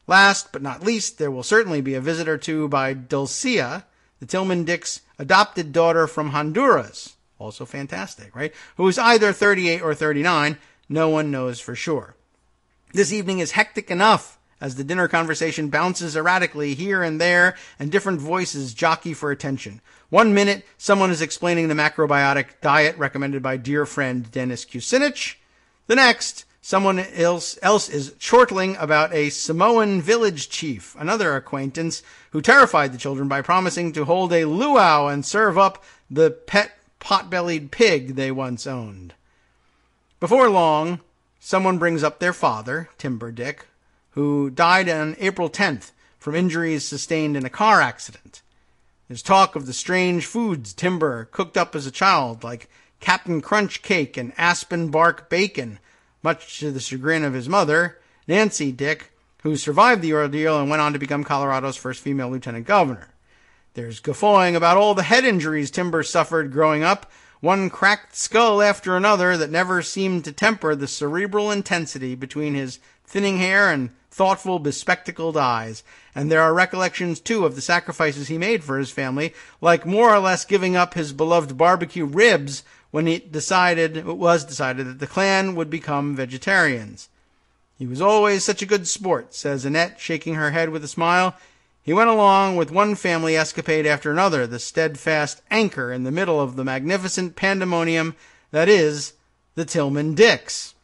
Last but not least, there will certainly be a visit or two by Dulcia, the Tillman Dicks' adopted daughter from Honduras. Also fantastic, right? Who is either 38 or 39. No one knows for sure. This evening is hectic enough as the dinner conversation bounces erratically here and there and different voices jockey for attention. 1 minute, someone is explaining the macrobiotic diet recommended by dear friend Dennis Kucinich. The next, someone else is chortling about a Samoan village chief, another acquaintance who terrified the children by promising to hold a luau and serve up the pet pot-bellied pig they once owned. Before long, someone brings up their father, Timber Dick, who died on April 10th from injuries sustained in a car accident. There's talk of the strange foods Timber cooked up as a child, like Captain Crunch cake and aspen bark bacon, much to the chagrin of his mother, Nancy Dick, who survived the ordeal and went on to become Colorado's first female lieutenant governor. There's guffawing about all the head injuries Timber suffered growing up, one cracked skull after another that never seemed to temper the cerebral intensity between his thinning hair and thoughtful, bespectacled eyes. And there are recollections, too, of the sacrifices he made for his family, like more or less giving up his beloved barbecue ribs when it was decided that the clan would become vegetarians. He was always such a good sport, says Annette, shaking her head with a smile. He went along with one family escapade after another, the steadfast anchor in the middle of the magnificent pandemonium that is the Tillman Dicks.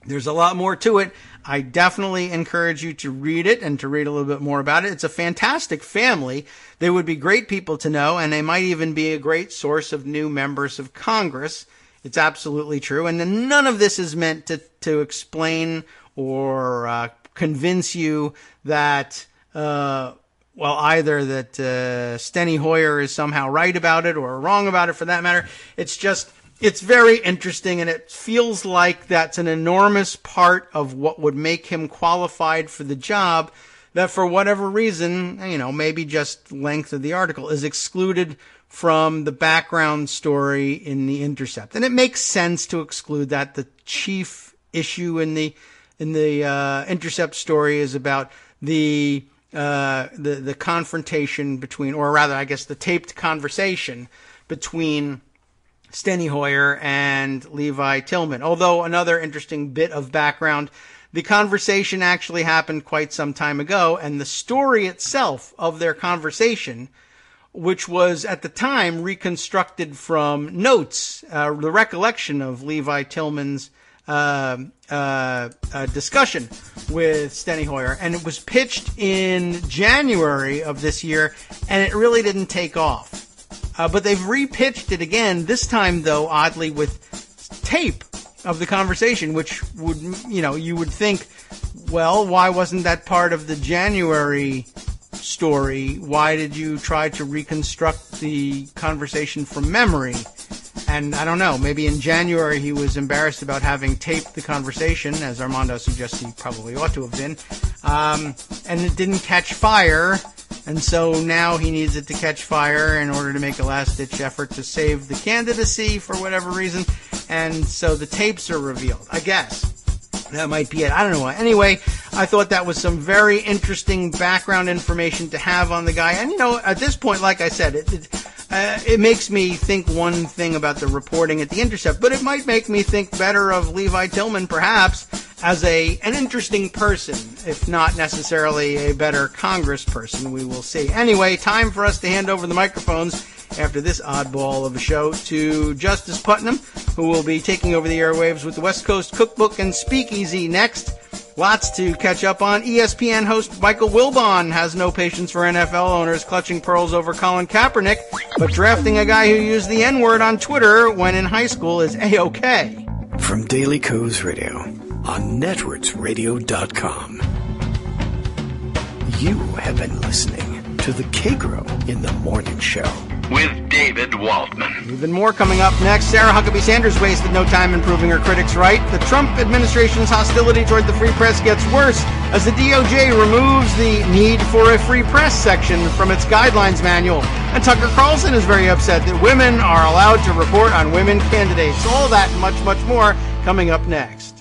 There's a lot more to it. I definitely encourage you to read it and to read a little bit more about it. It's a fantastic family. They would be great people to know, and they might even be a great source of new members of Congress. It's absolutely true. And none of this is meant to explain or convince you that either that Steny Hoyer is somehow right about it or wrong about it for that matter. It's very interesting, and it feels like that's an enormous part of what would make him qualified for the job that for whatever reason, maybe just length of the article, is excluded from the background story in The Intercept. And it makes sense to exclude that. The chief issue in the Intercept story is about the confrontation between, or rather, I guess, the taped conversation between Steny Hoyer and Levi Tillman. Although another interesting bit of background, the conversation actually happened quite some time ago, and the story itself of their conversation, which was at the time reconstructed from notes, the recollection of Levi Tillman's discussion with Steny Hoyer, and it was pitched in January of this year, and it really didn't take off. But they've repitched it again, this time, though, oddly, with tape of the conversation, which would, you would think, well, why wasn't that part of the January story? Why did you try to reconstruct the conversation from memory? And I don't know, maybe in January he was embarrassed about having taped the conversation, as Armando suggests he probably ought to have been, and it didn't catch fire, and so now he needs it to catch fire in order to make a last-ditch effort to save the candidacy for whatever reason, and so the tapes are revealed, I guess. That might be it. I don't know. Anyway, I thought that was some very interesting background information to have on the guy. And, at this point, like I said, it makes me think one thing about the reporting at The Intercept, but it might make me think better of Levi Tillman, perhaps, as an interesting person, if not necessarily a better congressperson. We will see. Anyway, time for us to hand over the microphones after this oddball of a show to Justice Putnam, who will be taking over the airwaves with the West Coast Cookbook and Speakeasy next. Lots to catch up on. ESPN host Michael Wilbon has no patience for NFL owners clutching pearls over Colin Kaepernick, but drafting a guy who used the N-word on Twitter when in high school is A-OK. From Daily Kos Radio on networksradio.com. You have been listening to the Kagro in the Morning Show with David Waldman. Even more coming up next. Sarah Huckabee Sanders wasted no time in proving her critics right. The Trump administration's hostility toward the free press gets worse as the DOJ removes the need for a free press section from its guidelines manual. And Tucker Carlson is very upset that women are allowed to report on women candidates. All that and much, much more coming up next.